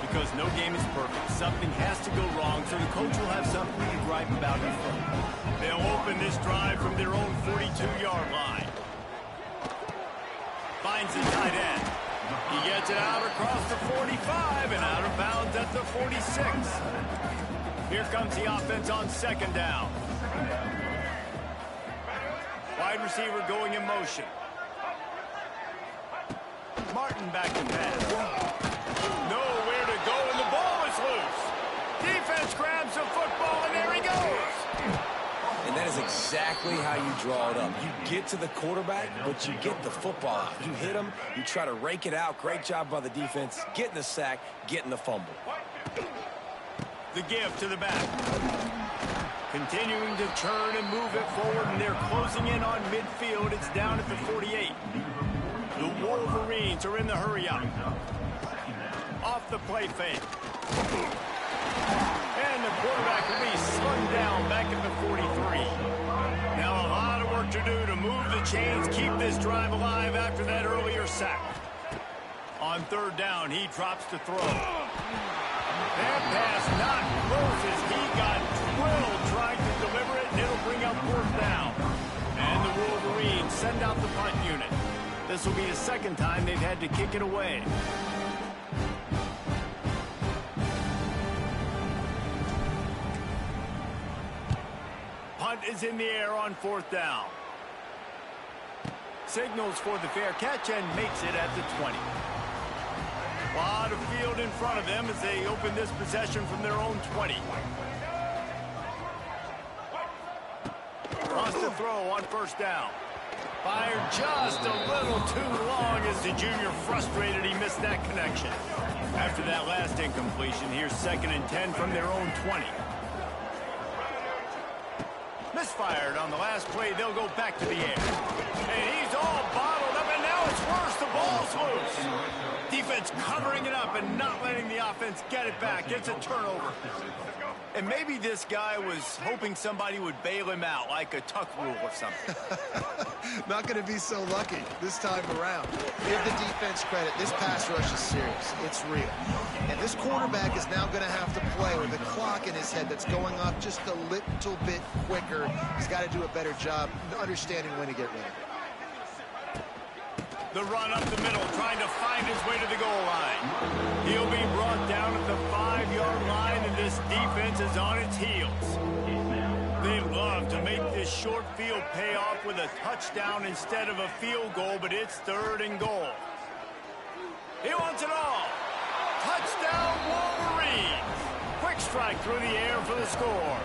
because no game is perfect. Something has to go wrong, so the coach will have something to gripe about in front. They'll open this drive from their own 42-yard line. Finds the tight end. He gets it out across the 45 and out of bounds at the 46. Here comes the offense on second down. Wide receiver going in motion. Martin back to pass. Nowhere to go, and the ball is loose. Defense grabs the football, and there he goes. And that is exactly how you draw it up. You get to the quarterback, but you get the football out. You hit him, you try to rake it out. Great job by the defense, getting the sack, getting the fumble. The give to the back. Continuing to turn and move it forward, and they're closing in on midfield. It's down at the 48. The Wolverines are in the hurry-up. Off the play fake. And the quarterback will be slung down back at the 43. Now a lot of work to do to move the chains, keep this drive alive after that earlier sack. On third down, he drops to throw. That pass not close as he got drilled trying to deliver it, and it'll bring up fourth down. And the Wolverines send out the punt unit. This will be the second time they've had to kick it away. Punt is in the air on fourth down. Signals for the fair catch and makes it at the 20. A lot of field in front of them as they open this possession from their own 20. Wants to throw on first down. Fired just a little too long as the junior frustrated he missed that connection. After that last incompletion, here's 2nd and 10 from their own 20. Misfired on the last play. They'll go back to the air. And he's all bottled up, and now it's worse. The ball's loose. Defense covering it up and not letting the offense get it back. It's a turnover. And maybe this guy was hoping somebody would bail him out, like a tuck rule or something. Not going to be so lucky this time around. Give the defense credit. This pass rush is serious. It's real. And this quarterback is now going to have to play with a clock in his head that's going up just a little bit quicker. He's got to do a better job understanding when to get ready. The run up the middle, trying to find his way to the goal line. He'll be brought down at the 5-yard line, and this defense is on its heels. They love to make this short field pay off with a touchdown instead of a field goal, but it's 3rd and goal. He wants it all. Touchdown, Wolverines. Quick strike through the air for the score.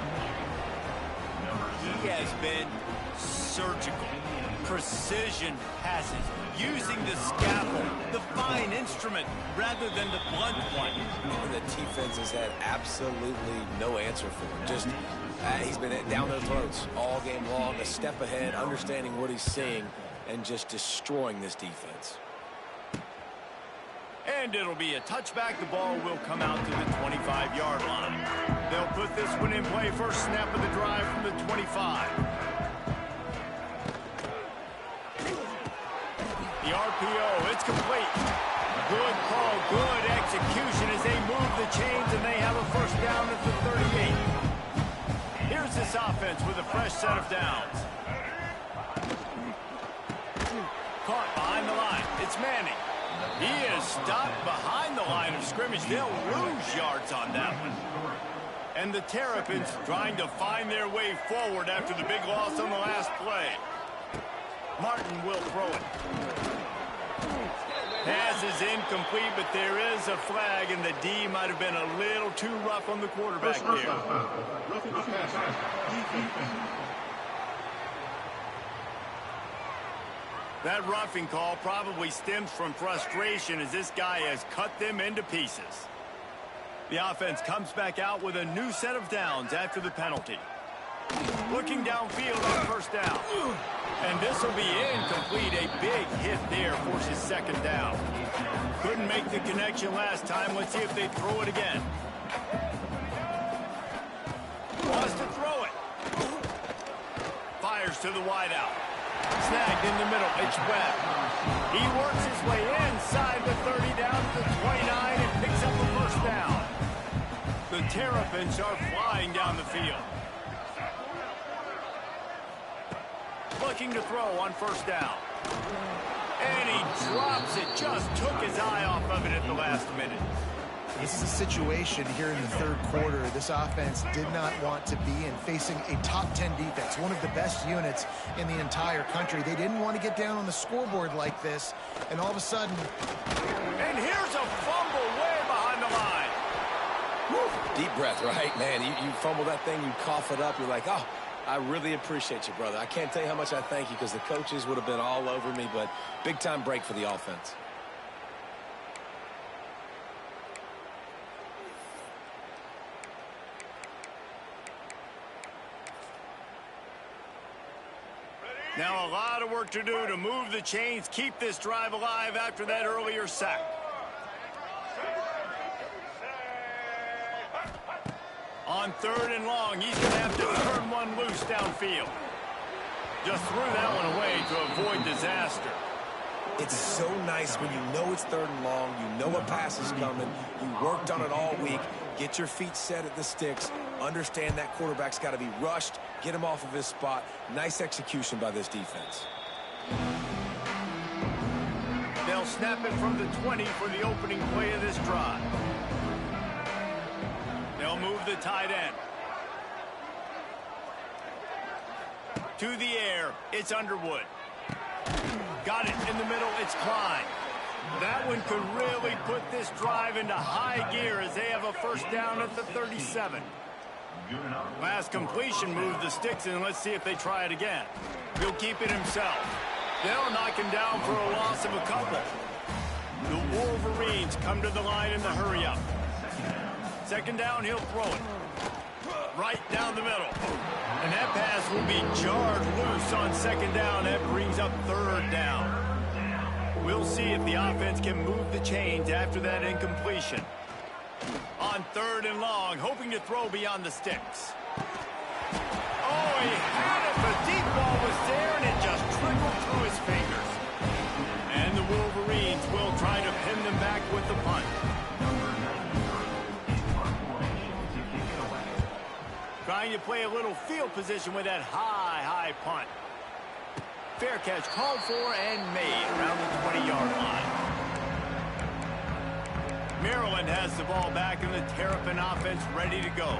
He has been surgical. Precision passes, using the scaffold, the fine instrument, rather than the blunt one. And the defense has had absolutely no answer for him. Just, he's been down their throats all game long, a step ahead, understanding what he's seeing, and just destroying this defense. And it'll be a touchback. The ball will come out to the 25-yard line. They'll put this one in play. First snap of the drive from the 25. The RPO, it's complete. Good call, good execution as they move the chains, and they have a first down at the 38. Here's this offense with a fresh set of downs. Caught behind the line. It's Manning. He is stopped behind the line of scrimmage. They'll lose yards on that one. And the Terrapins trying to find their way forward after the big loss on the last play. Martin will throw it. Pass is incomplete, but there is a flag, and the D might have been a little too rough on the quarterback here. That roughing call probably stems from frustration as this guy has cut them into pieces. The offense comes back out with a new set of downs after the penalty. Looking downfield on first down. And this will be incomplete. A big hit there forces 2nd down. Couldn't make the connection last time. Let's see if they throw it again. Wants to throw it. Fires to the wideout. Snagged in the middle. It's Webb. He works his way inside the 30 down to the 29 and picks up a first down. The Terrapins are flying down the field. Looking to throw on first down. And he drops it. Just took his eye off of it at the last minute. This is a situation here in the third quarter this offense did not want to be in, facing a top 10 defense, one of the best units in the entire country. They didn't want to get down on the scoreboard like this, and all of a sudden... And here's a fumble way behind the line. Woo. Deep breath, right? Man, you fumble that thing, you cough it up, you're like, oh, I really appreciate you, brother. I can't tell you how much I thank you because the coaches would have been all over me, but big-time break for the offense. Now a lot of work to do to move the chains, keep this drive alive after that earlier sack. On third and long, he's going to have to turn one loose downfield. Just threw that one away to avoid disaster. It's so nice when you know it's third and long, you know a pass is coming, you worked on it all week, get your feet set at the sticks, understand that quarterback's got to be rushed, get him off of his spot. Nice execution by this defense. They'll snap it from the 20 for the opening play of this drive. They'll move the tight end. To the air, it's Underwood. Got it in the middle, it's Klein. That one could really put this drive into high gear as they have a first down at the 37. Last completion moved the sticks in. Let's see if they try it again. He'll keep it himself. They'll knock him down for a loss of a couple. The Wolverines come to the line in the hurry-up. Second down, he'll throw it. Right down the middle. And that pass will be jarred loose on second down. That brings up third down. We'll see if the offense can move the chains after that incompletion. On third and long, hoping to throw beyond the sticks. Oh, he had it. The deep ball was there, and it just trickled through his fingers. And the Wolverines will try to pin them back with the punt. Trying to play a little field position with that high punt. Fair catch called for and made around the 20-yard line. Maryland has the ball back and the Terrapin offense ready to go.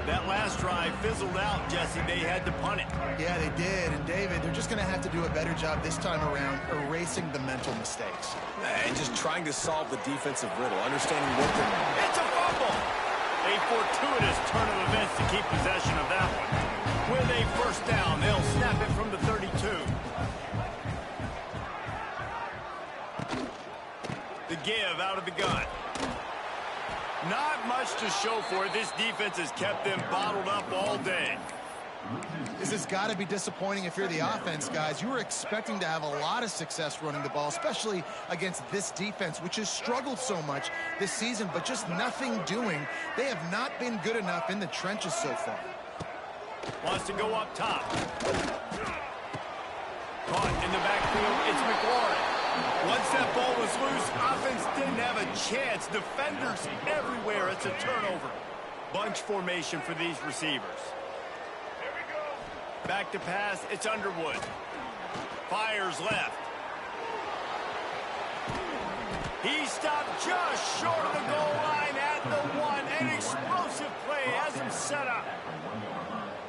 That last drive fizzled out, Jesse. They had to punt it. Yeah, they did. And, David, they're just going to have to do a better job this time around erasing the mental mistakes. And just trying to solve the defensive riddle, understanding what they're... It's a fumble! A fortuitous turn of events to keep possession of that one. With a first down, they'll snap it from the 32. The give out of the gun. Not much to show for it. This defense has kept them bottled up all day. This has got to be disappointing if you're the offense, guys. You were expecting to have a lot of success running the ball, especially against this defense, which has struggled so much this season, but just nothing doing. They have not been good enough in the trenches so far. Wants to go up top. Caught in the backfield, it's McLaurin. Once that ball was loose, offense didn't have a chance. Defenders everywhere. It's a turnover. Bunch formation for these receivers. Back to pass, it's Underwood. Fires left. He stopped just short of the goal line at the one. An explosive play has him set up.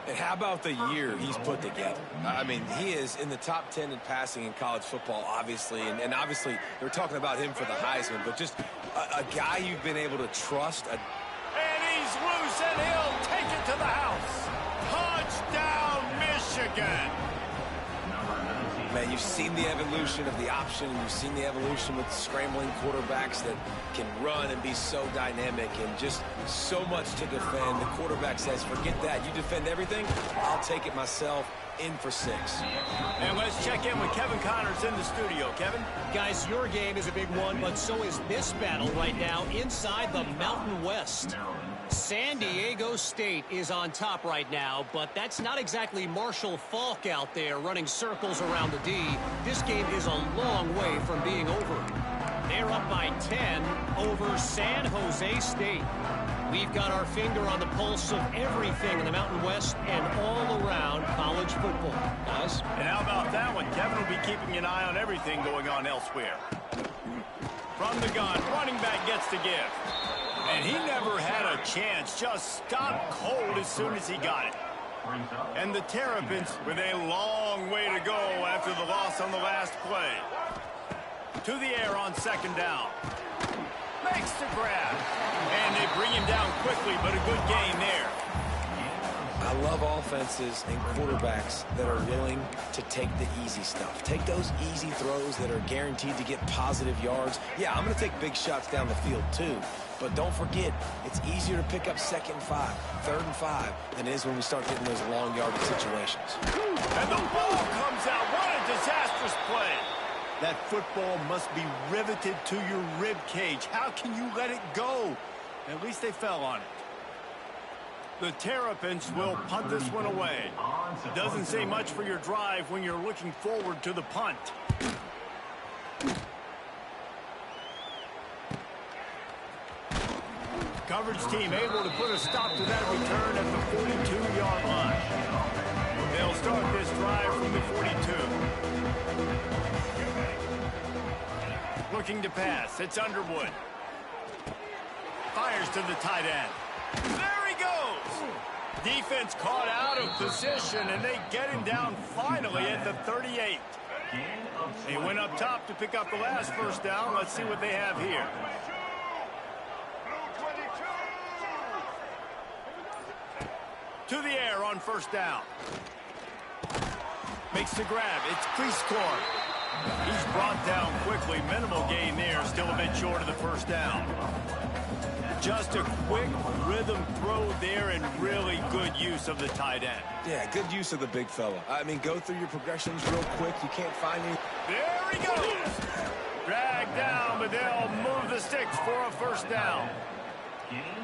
And how about the year he's put together? I mean, he is in the top 10 in passing in college football, obviously. And obviously, they're talking about him for the Heisman. But just a guy you've been able to trust. And he's loose, and he'll take it to the house. Touchdown, Michigan. Man, you've seen the evolution of the option. You've seen the evolution with scrambling quarterbacks that can run and be so dynamic and just so much to defend. The quarterback says, forget that. You defend everything, I'll take it myself. In for 6. And let's check in with Kevin Connors in the studio. Kevin? Guys, your game is a big one, but so is this battle right now inside the Mountain West. San Diego State is on top right now, but that's not exactly Marshall Faulk out there running circles around the D. This game is a long way from being over. They're up by 10 over San Jose State. We've got our finger on the pulse of everything in the Mountain West and all around college football. Guys? And how about that one? Kevin will be keeping an eye on everything going on elsewhere. From the gun, running back gets the give. And he never had a chance, just stopped cold as soon as he got it. And the Terrapins with a long way to go after the loss on the last play. To the air on second down. Makes the grab. And they bring him down quickly, but a good gain there. I love offenses and quarterbacks that are willing to take the easy stuff. Take those easy throws that are guaranteed to get positive yards. Yeah, I'm going to take big shots down the field too. But don't forget, it's easier to pick up 2nd and 5, 3rd and 5 than it is when we start getting those long yardage situations. And the ball comes out. What a disastrous play. That football must be riveted to your rib cage. How can you let it go? At least they fell on it. The Terrapins will punt this one away. Doesn't say much for your drive when you're looking forward to the punt. Coverage team able to put a stop to that return at the 42-yard line. They'll start this drive from the 42. Looking to pass. It's Underwood. Fires to the tight end. There he goes. Defense caught out of position, and they get him down finally at the 38. They went up top to pick up the last first down. Let's see what they have here. To the air on first down. Makes the grab. It's Cleescore. He's brought down quickly. Minimal gain there. Still a bit short of the first down. Just a quick rhythm throw there and really good use of the tight end. Yeah, good use of the big fella. I mean, go through your progressions real quick. You can't find any. There he goes. Dragged down, but they'll move the sticks for a first down.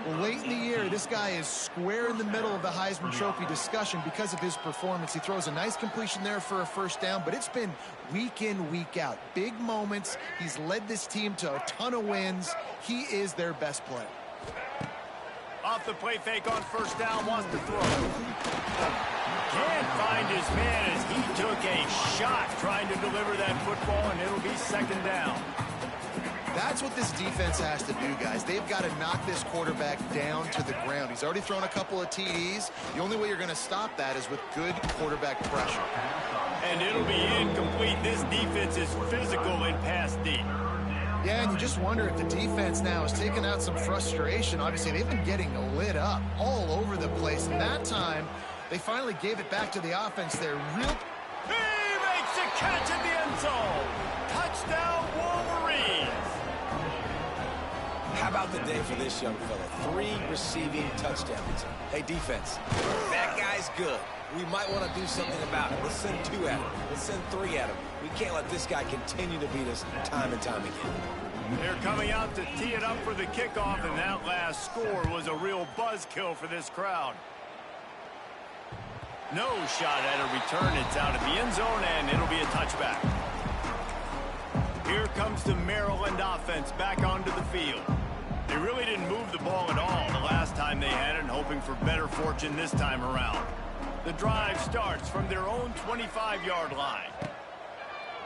Well, late in the year, this guy is square in the middle of the Heisman Trophy discussion because of his performance. He throws a nice completion there for a first down, but it's been week in, week out. Big moments. He's led this team to a ton of wins. He is their best player. Off the play fake on first down, wants to throw. Can't find his man as he took a shot trying to deliver that football, and it'll be second down. That's what this defense has to do, guys. They've got to knock this quarterback down to the ground. He's already thrown a couple of TDs. The only way you're going to stop that is with good quarterback pressure. And it'll be incomplete. This defense is physical in pass deep. Yeah, and you just wonder if the defense now is taking out some frustration. Obviously, they've been getting lit up all over the place. And that time, they finally gave it back to the offense there. He makes a catch in the end zone. Touchdown, Wolverines. How about the day for this young fella? 3 receiving touchdowns. Hey, defense, that guy's good. We might want to do something about it. Let's send 2 at him. Let's send 3 at him. We can't let this guy continue to beat us time and time again. They're coming out to tee it up for the kickoff, and that last score was a real buzzkill for this crowd. No shot at a return. It's out of the end zone, and it'll be a touchback. Here comes the Maryland offense back onto the field. They really didn't move the ball at all the last time they had it, and hoping for better fortune this time around. The drive starts from their own 25-yard line.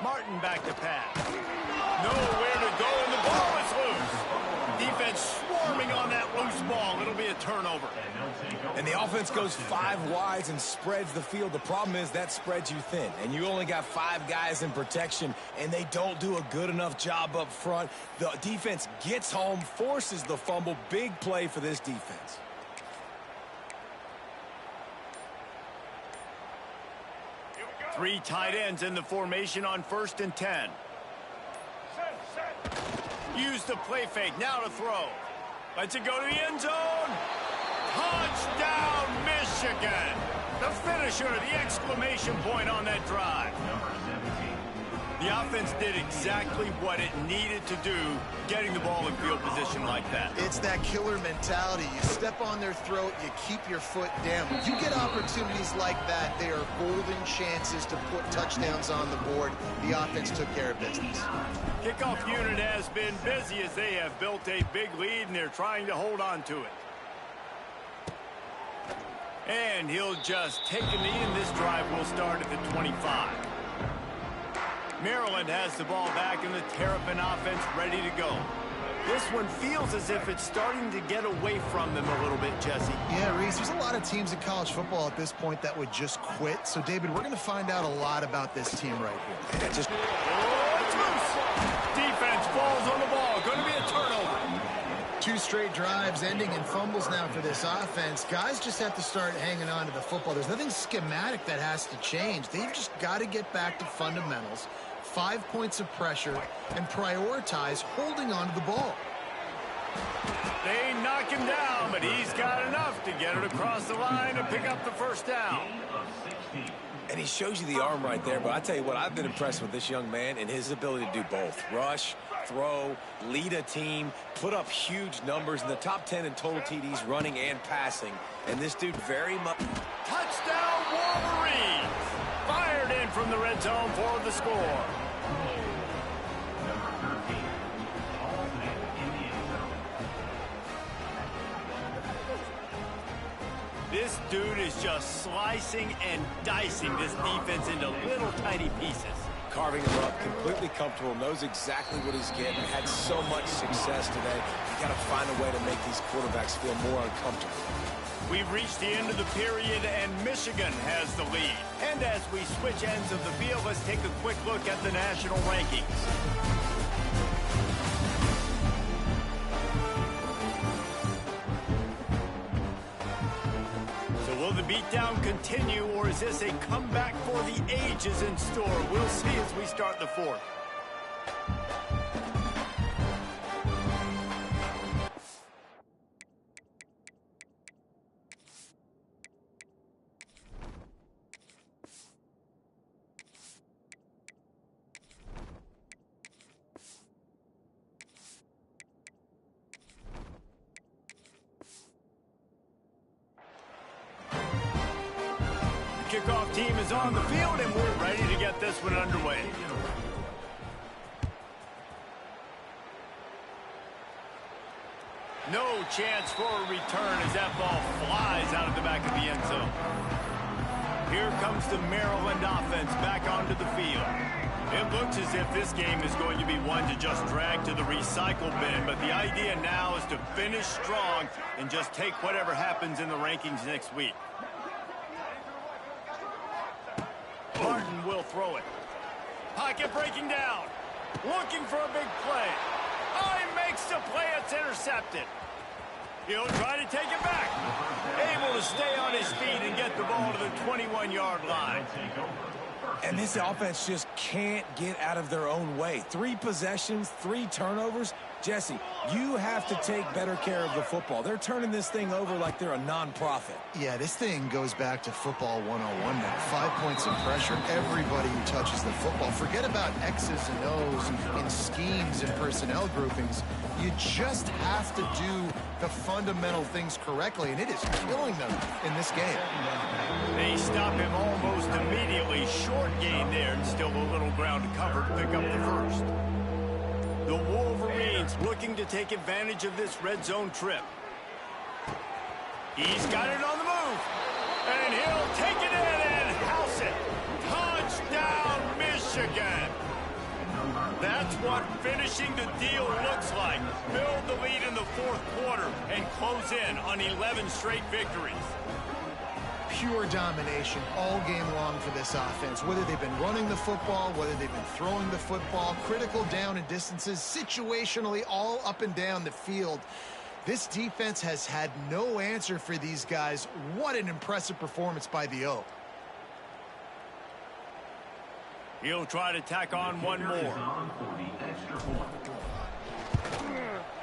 Martin back to pass. Nowhere to go, and the ball is loose. Defense swarming on that loose ball. It'll be a turnover. And the offense goes 5 wides and spreads the field. The problem is that spreads you thin, and you only got 5 guys in protection, and they don't do a good enough job up front. The defense gets home, forces the fumble. Big play for this defense. Three tight ends in the formation on 1st and 10. Use the play fake, now to throw. Lets it go to the end zone. Touchdown, Michigan. The finisher, the exclamation point on that drive. The offense did exactly what it needed to do, getting the ball in field position like that. It's that killer mentality. You step on their throat, you keep your foot down. When you get opportunities like that, they are golden chances to put touchdowns on the board. The offense took care of business. Kickoff unit has been busy as they have built a big lead, and they're trying to hold on to it. And he'll just take a knee, and this drive will start at the 25. Maryland has the ball back, and the Terrapin offense ready to go. This one feels as if it's starting to get away from them a little bit, Jesse. Yeah, Reese, there's a lot of teams in college football at this point that would just quit. So, David, we're going to find out a lot about this team right here. It's loose. Defense falls on the ball. Going to be a turnover. 2 straight drives ending in fumbles now for this offense. Guys just have to start hanging on to the football. There's nothing schematic that has to change. They've just got to get back to fundamentals, 5 points of pressure, and prioritize holding on to the ball. They knock him down, but he's got enough to get it across the line and pick up the first down. And he shows you the arm right there, but I tell you what, I've been impressed with this young man and his ability to do both. Rush, throw, lead a team, put up huge numbers in the top 10 in total TDs running and passing. And this dude very much... Touchdown Wolverines! Fired in from the red zone for the score. This dude is just slicing and dicing this defense into little tiny pieces. Carving him up, completely comfortable, knows exactly what he's getting, had so much success today. You got to find a way to make these quarterbacks feel more uncomfortable. We've reached the end of the period, and Michigan has the lead. And as we switch ends of the field, let's take a quick look at the national rankings. Will the beatdown continue, or is this a comeback for the ages in store? We'll see as we start the fourth. Kickoff team is on the field, and we're ready to get this one underway. No chance for a return as that ball flies out of the back of the end zone. Here comes the Maryland offense back onto the field. It looks as if this game is going to be one to just drag to the recycle bin, but the idea now is to finish strong and just take whatever happens in the rankings next week. Martin will throw it. Pocket breaking down. Looking for a big play. Oh, he makes the play. It's intercepted. He'll try to take it back. Able to stay on his feet and get the ball to the 21-yard line. And this offense just can't get out of their own way. 3 possessions, 3 turnovers. Jesse, you have to take better care of the football. They're turning this thing over like they're a nonprofit. Yeah, this thing goes back to football 101 now. 5 points of pressure. Everybody who touches the football. Forget about X's and O's in schemes and personnel groupings. You just have to do the fundamental things correctly, and it is killing them in this game. They stop him almost immediately. Short gain there, and still a little ground to cover to pick up the first. The Wolverines looking to take advantage of this red zone trip. He's got it on the move. And he'll take it in and house it. Touchdown, Michigan. That's what finishing the deal looks like. Build the lead in the fourth quarter and close in on 11 straight victories. Pure domination all game long for this offense. Whether they've been running the football, whether they've been throwing the football, critical down and distances, situationally all up and down the field. This defense has had no answer for these guys. What an impressive performance by the O. He'll try to tack on one more.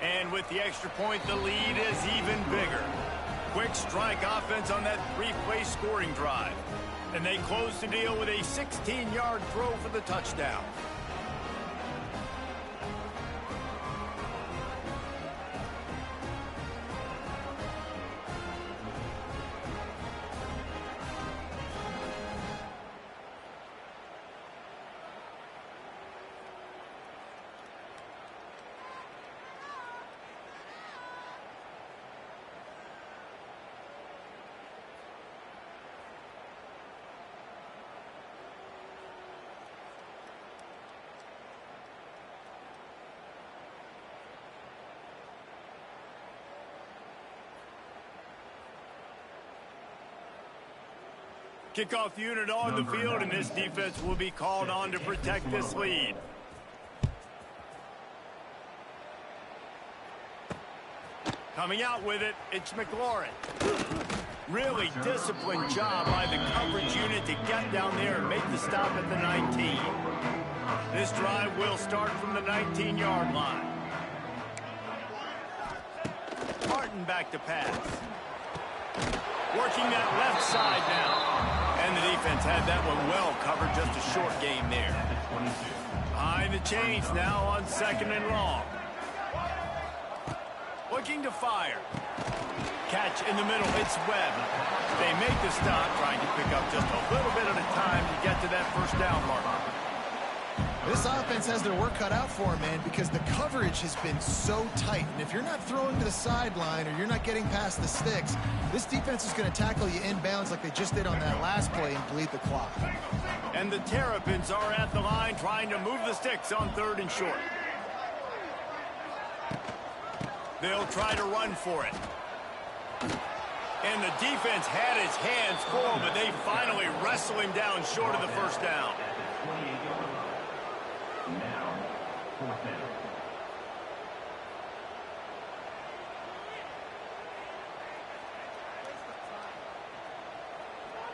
And with the extra point, the lead is even bigger. Quick strike offense on that 3-play scoring drive. And they close the deal with a 16-yard throw for the touchdown. Kickoff unit on the field, and this defense will be called on to protect this lead. Coming out with it, it's McLaurin. Really disciplined job by the coverage unit to get down there and make the stop at the 19. This drive will start from the 19-yard line. Martin back to pass. Working that left side now. And the defense had that one well covered, just a short game there. Behind the chains now on 2nd and long. Looking to fire. Catch in the middle, it's Webb. They make the stop, trying to pick up just a little bit at a time to get to that first down marker. This offense has their work cut out for them, man, because the coverage has been so tight. And if you're not throwing to the sideline or you're not getting past the sticks, this defense is going to tackle you inbounds like they just did on that last play and bleed the clock. And the Terrapins are at the line trying to move the sticks on 3rd and short. They'll try to run for it. And the defense had his hands full, but they finally wrestle him down short of the first down. Now, 4th down.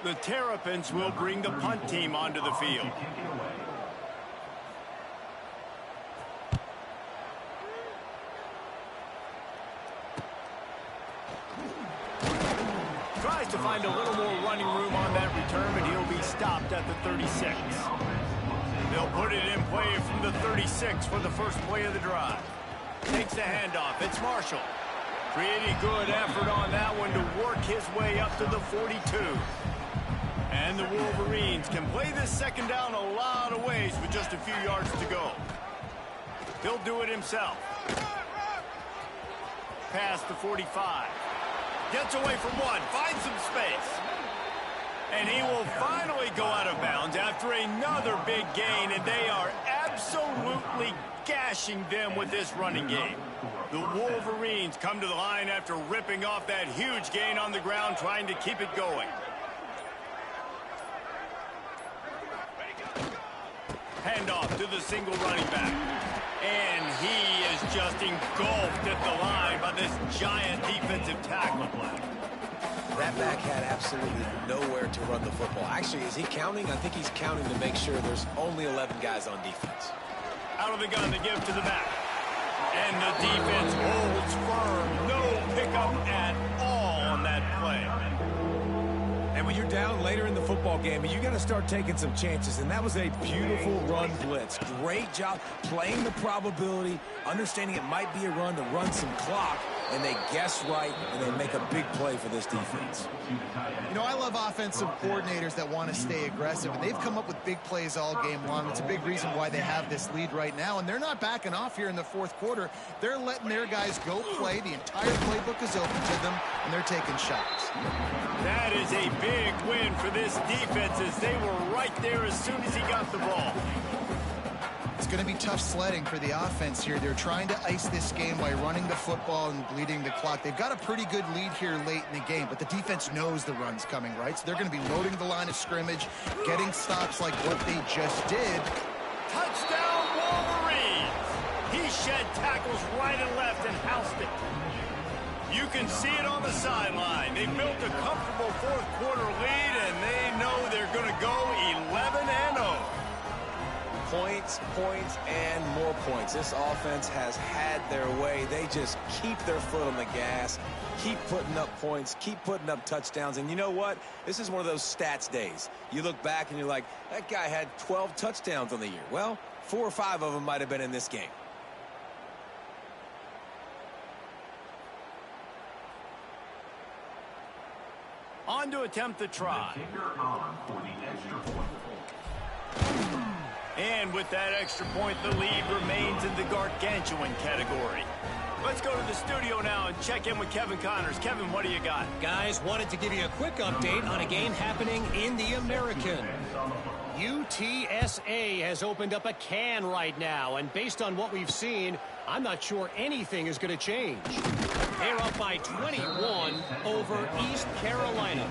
The Terrapins will bring the punt team onto the field. Tries to find a little more running room on that return, but he'll be stopped at the 36. They'll put it in play from the 36 for the first play of the drive. Takes the handoff. It's Marshall. Pretty good effort on that one to work his way up to the 42. And the Wolverines can play this 2nd down a lot of ways with just a few yards to go. He'll do it himself. Past the 45. Gets away from one. Finds some space. And he will finally go out of bounds after another big gain, and they are absolutely gashing them with this running game. The Wolverines come to the line after ripping off that huge gain on the ground, trying to keep it going. Handoff to the single running back. And he is just engulfed at the line by this giant defensive tackle. That back had absolutely nowhere to run the football. Actually, is he counting? I think he's counting to make sure there's only 11 guys on defense. Out of the gun, to give to the back. And the defense holds firm. No pickup at all on that play. And when you're down later in the football game, you got to start taking some chances. And that was a beautiful run blitz. Great job playing the probability, understanding it might be a run to run some clock. And they guess right, and they make a big play for this defense. You know, I love offensive coordinators that want to stay aggressive, and they've come up with big plays all game long. It's a big reason why they have this lead right now, and they're not backing off here in the 4th quarter. They're letting their guys go play. The entire playbook is open to them, and they're taking shots. That is a big win for this defense, as they were right there as soon as he got the ball. It's going to be tough sledding for the offense here. They're trying to ice this game by running the football and bleeding the clock. They've got a pretty good lead here late in the game, but the defense knows the run's coming, right? So they're going to be loading the line of scrimmage, getting stops like what they just did. Touchdown, Wolverines! He shed tackles right and left and housed it. You can see it on the sideline. They built a comfortable 4th quarter lead, and they know they're going to go 11-0. Points, points, and more points. This offense has had their way. They just keep their foot on the gas, keep putting up points, keep putting up touchdowns. And you know what? This is one of those stats days. You look back and you're like, that guy had 12 touchdowns on the year. Well, 4 or 5 of them might have been in this game. On to attempt the try. Kicker on for the extra point. And with that extra point, the lead remains in the gargantuan category. Let's go to the studio now and check in with Kevin Connors. Kevin, what do you got? Guys, wanted to give you a quick update on a game happening in the American. UTSA has opened up a can right now, and based on what we've seen, I'm not sure anything is going to change. They're up by 21 over East Carolina.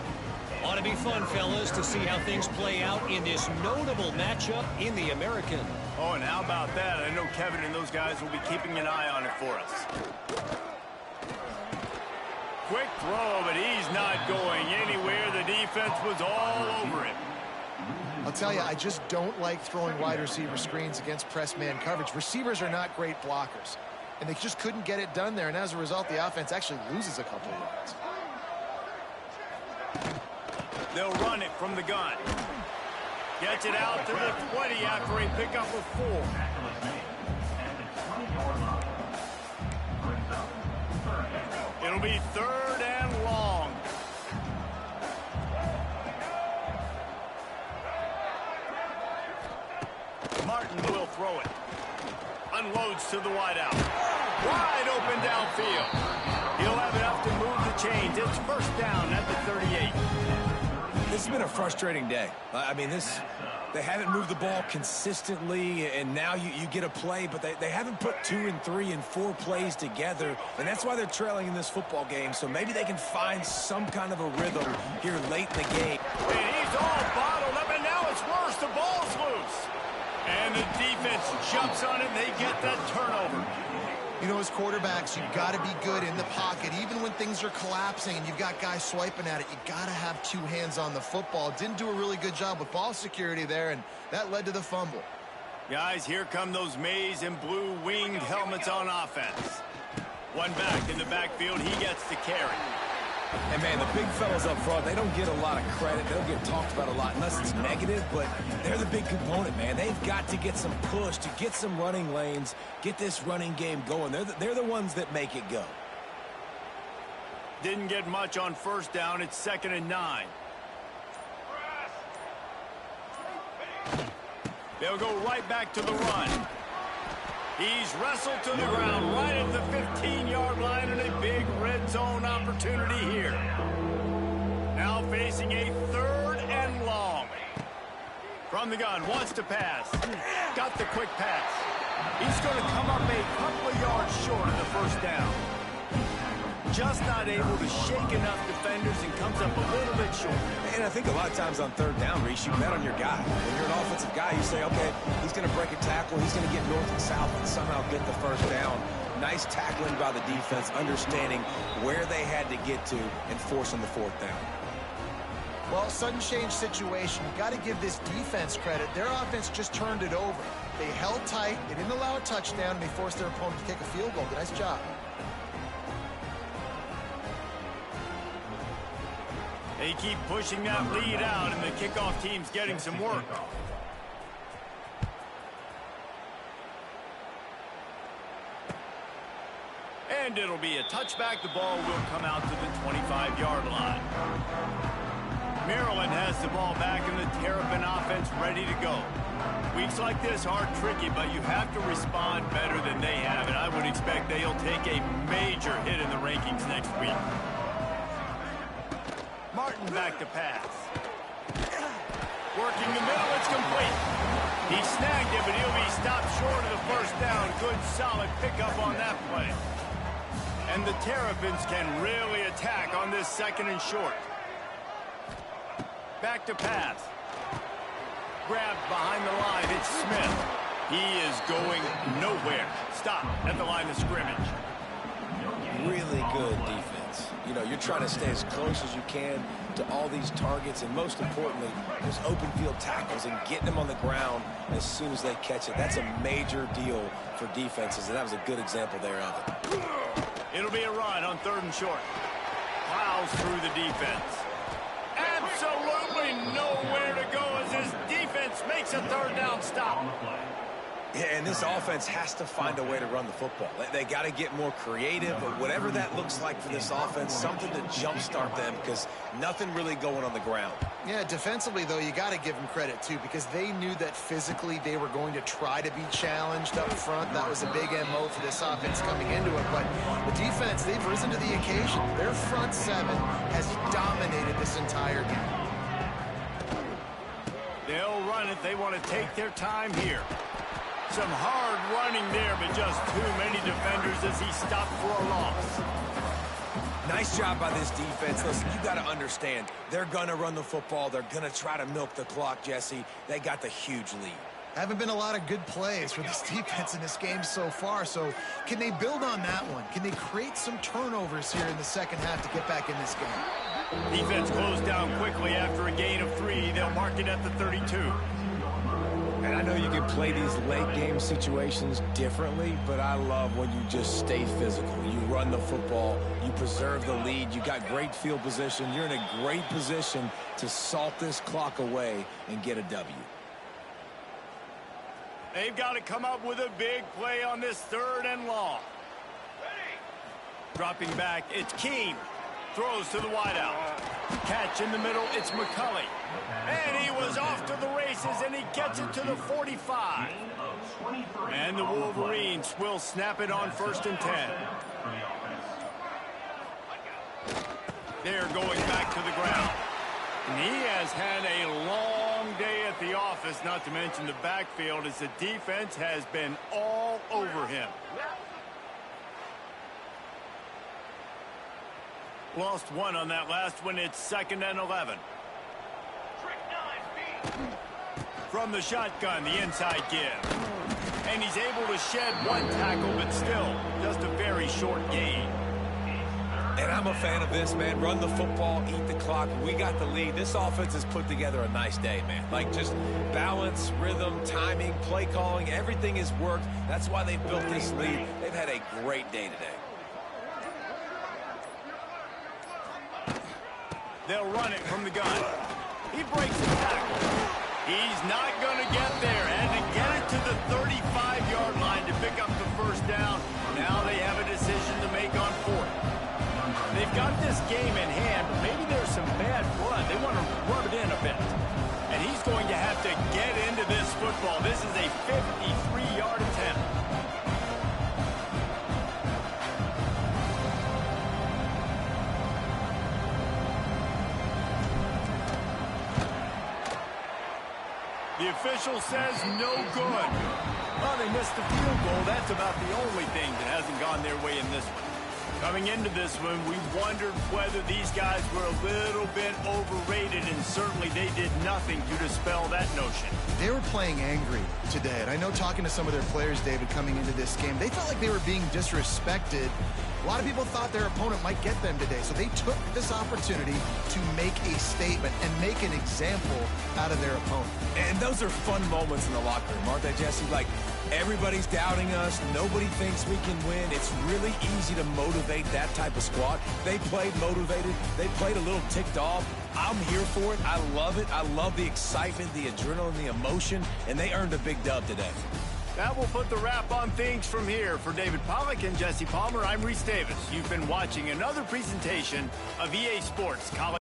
On to be fun, fellas, to see how things play out in this notable matchup in the American. Oh, and how about that? I know Kevin and those guys will be keeping an eye on it for us. Quick throw, but he's not going anywhere. The defense was all over him. I'll tell you, I just don't like throwing wide receiver screens against press man coverage. Receivers are not great blockers, and they just couldn't get it done there, and as a result, the offense actually loses a couple of yards. They'll run it from the gun. Gets it out to the 20 after a pickup of 4. It'll be 3rd and long. Martin will throw it. Unloads to the wideout. Wide open downfield. He'll have enough to move the chains. It's 1st down at the 38. This has been a frustrating day. I mean, they haven't moved the ball consistently, and now you get a play, but they haven't put 2 and 3 and 4 plays together, and that's why they're trailing in this football game. So maybe they can find some kind of a rhythm here late in the game. And he's all bottled up, and now it's worse. The ball's loose. And the defense jumps on it, and they get that turnover. You know, as quarterbacks, you've got to be good in the pocket. Even when things are collapsing and you've got guys swiping at it, you got to have 2 hands on the football. Didn't do a really good job with ball security there, and that led to the fumble. Guys, here come those maize and blue winged helmets on offense. One back in the backfield. He gets the carry. And, man, the big fellas up front, they don't get a lot of credit. They don't get talked about a lot unless it's negative, but they're the big component, man. They've got to get some push, to get some running lanes, get this running game going. They're the ones that make it go. Didn't get much on 1st down. It's 2nd and 9. They'll go right back to the run. He's wrestled to the ground right at the 15-yard line, and a big red zone opportunity here. Now facing a 3rd and long. From the gun, wants to pass. Got the quick pass. He's going to come up a couple of yards short of the 1st down. Just not able to shake enough defenders and comes up a little bit short. And I think a lot of times on 3rd down, Reese, you bet on your guy. When you're an offensive guy, you say, okay, he's going to break a tackle, he's going to get north and south and somehow get the 1st down. Nice tackling by the defense, understanding where they had to get to and forcing the 4th down. Well, sudden change situation. You got to give this defense credit. Their offense just turned it over. They held tight, they didn't allow a touchdown, and they forced their opponent to kick a field goal. Nice job. They keep pushing that lead out, and the kickoff team's getting some work. And it'll be a touchback. The ball will come out to the 25-yard line. Maryland has the ball back, and the Terrapin offense ready to go. Weeks like this are tricky, but you have to respond better than they have, and I would expect they'll take a major hit in the rankings next week. Martin back to pass. Working the middle, it's complete. He snagged it, but he'll be stopped short of the 1st down. Good, solid pickup on that play. And the Terrapins can really attack on this 2nd and short. Back to pass. Grabbed behind the line. It's Smith. He is going nowhere. Stop at the line of scrimmage. Really good defense. You know, you're trying to stay as close as you can to all these targets, and most importantly, those open field tackles and getting them on the ground as soon as they catch it. That's a major deal for defenses, and that was a good example there of it. It'll be a run on 3rd and short. Plows through the defense. Absolutely nowhere to go as his defense makes a 3rd down stop. Yeah, and this offense has to find a way to run the football. They got to get more creative, but whatever that looks like for this offense, something to jumpstart them, because nothing really going on the ground. Yeah, defensively, though, you got to give them credit, too, because they knew that physically they were going to try to be challenged up front. That was a big MO for this offense coming into it. But the defense, they've risen to the occasion. Their front 7 has dominated this entire game. They'll run it. They want to take their time here. Some hard running there, but just too many defenders as he stopped for a loss. Nice job by this defense. Listen, you got to understand, they're going to run the football. They're going to try to milk the clock, Jesse. They got the huge lead. Haven't been a lot of good plays for this defense in this game so far, so can they build on that one? Can they create some turnovers here in the second half to get back in this game? Defense closed down quickly after a gain of 3. They'll mark it at the 32. And I know you can play these late game situations differently, but I love when you just stay physical. You run the football, you preserve the lead, you got great field position. You're in a great position to salt this clock away and get a W. They've got to come up with a big play on this 3rd and long. Dropping back, it's Keene. Throws to the wideout. Catch in the middle, it's McCulley. And he was off to the races, and he gets it to the 45. And the Wolverines will snap it on 1st and 10. They're going back to the ground. And he has had a long day at the office, not to mention the backfield, as the defense has been all over him. Lost 1 on that last one. It's 2nd and 11. From the shotgun, the inside give. And he's able to shed 1 tackle, but still just a very short gain. And I'm a fan of this, man. Run the football, eat the clock. We got the lead. This offense has put together a nice day, man. Like, just balance, rhythm, timing, play calling, everything has worked. That's why they built this lead. They've had a great day today. They'll run it from the gun. He breaks the tackle. He's not going to get there. And to get it to the 35-yard line to pick up the 1st down, now they have a decision to make on 4th. They've got this game in hand, but maybe there's some bad blood. They want to rub it in a bit. And he's going to have to get into this football. This is a 53-yard attempt. The official says no good. Well, they missed the field goal. That's about the only thing that hasn't gone their way in this one. Coming into this one, we wondered whether these guys were a little bit overrated, and certainly they did nothing to dispel that notion. They were playing angry today, and I know talking to some of their players, David, coming into this game, they felt like they were being disrespected. A lot of people thought their opponent might get them today, so they took this opportunity to make a statement and make an example out of their opponent. And those are fun moments in the locker room, aren't they, Jesse? Like, everybody's doubting us. Nobody thinks we can win. It's really easy to motivate that type of squad. They played motivated. They played a little ticked off. I'm here for it. I love it. I love the excitement, the adrenaline, the emotion, and they earned a big dub today. That will put the wrap on things from here. For David Pollack and Jesse Palmer, I'm Reese Davis. You've been watching another presentation of EA Sports College.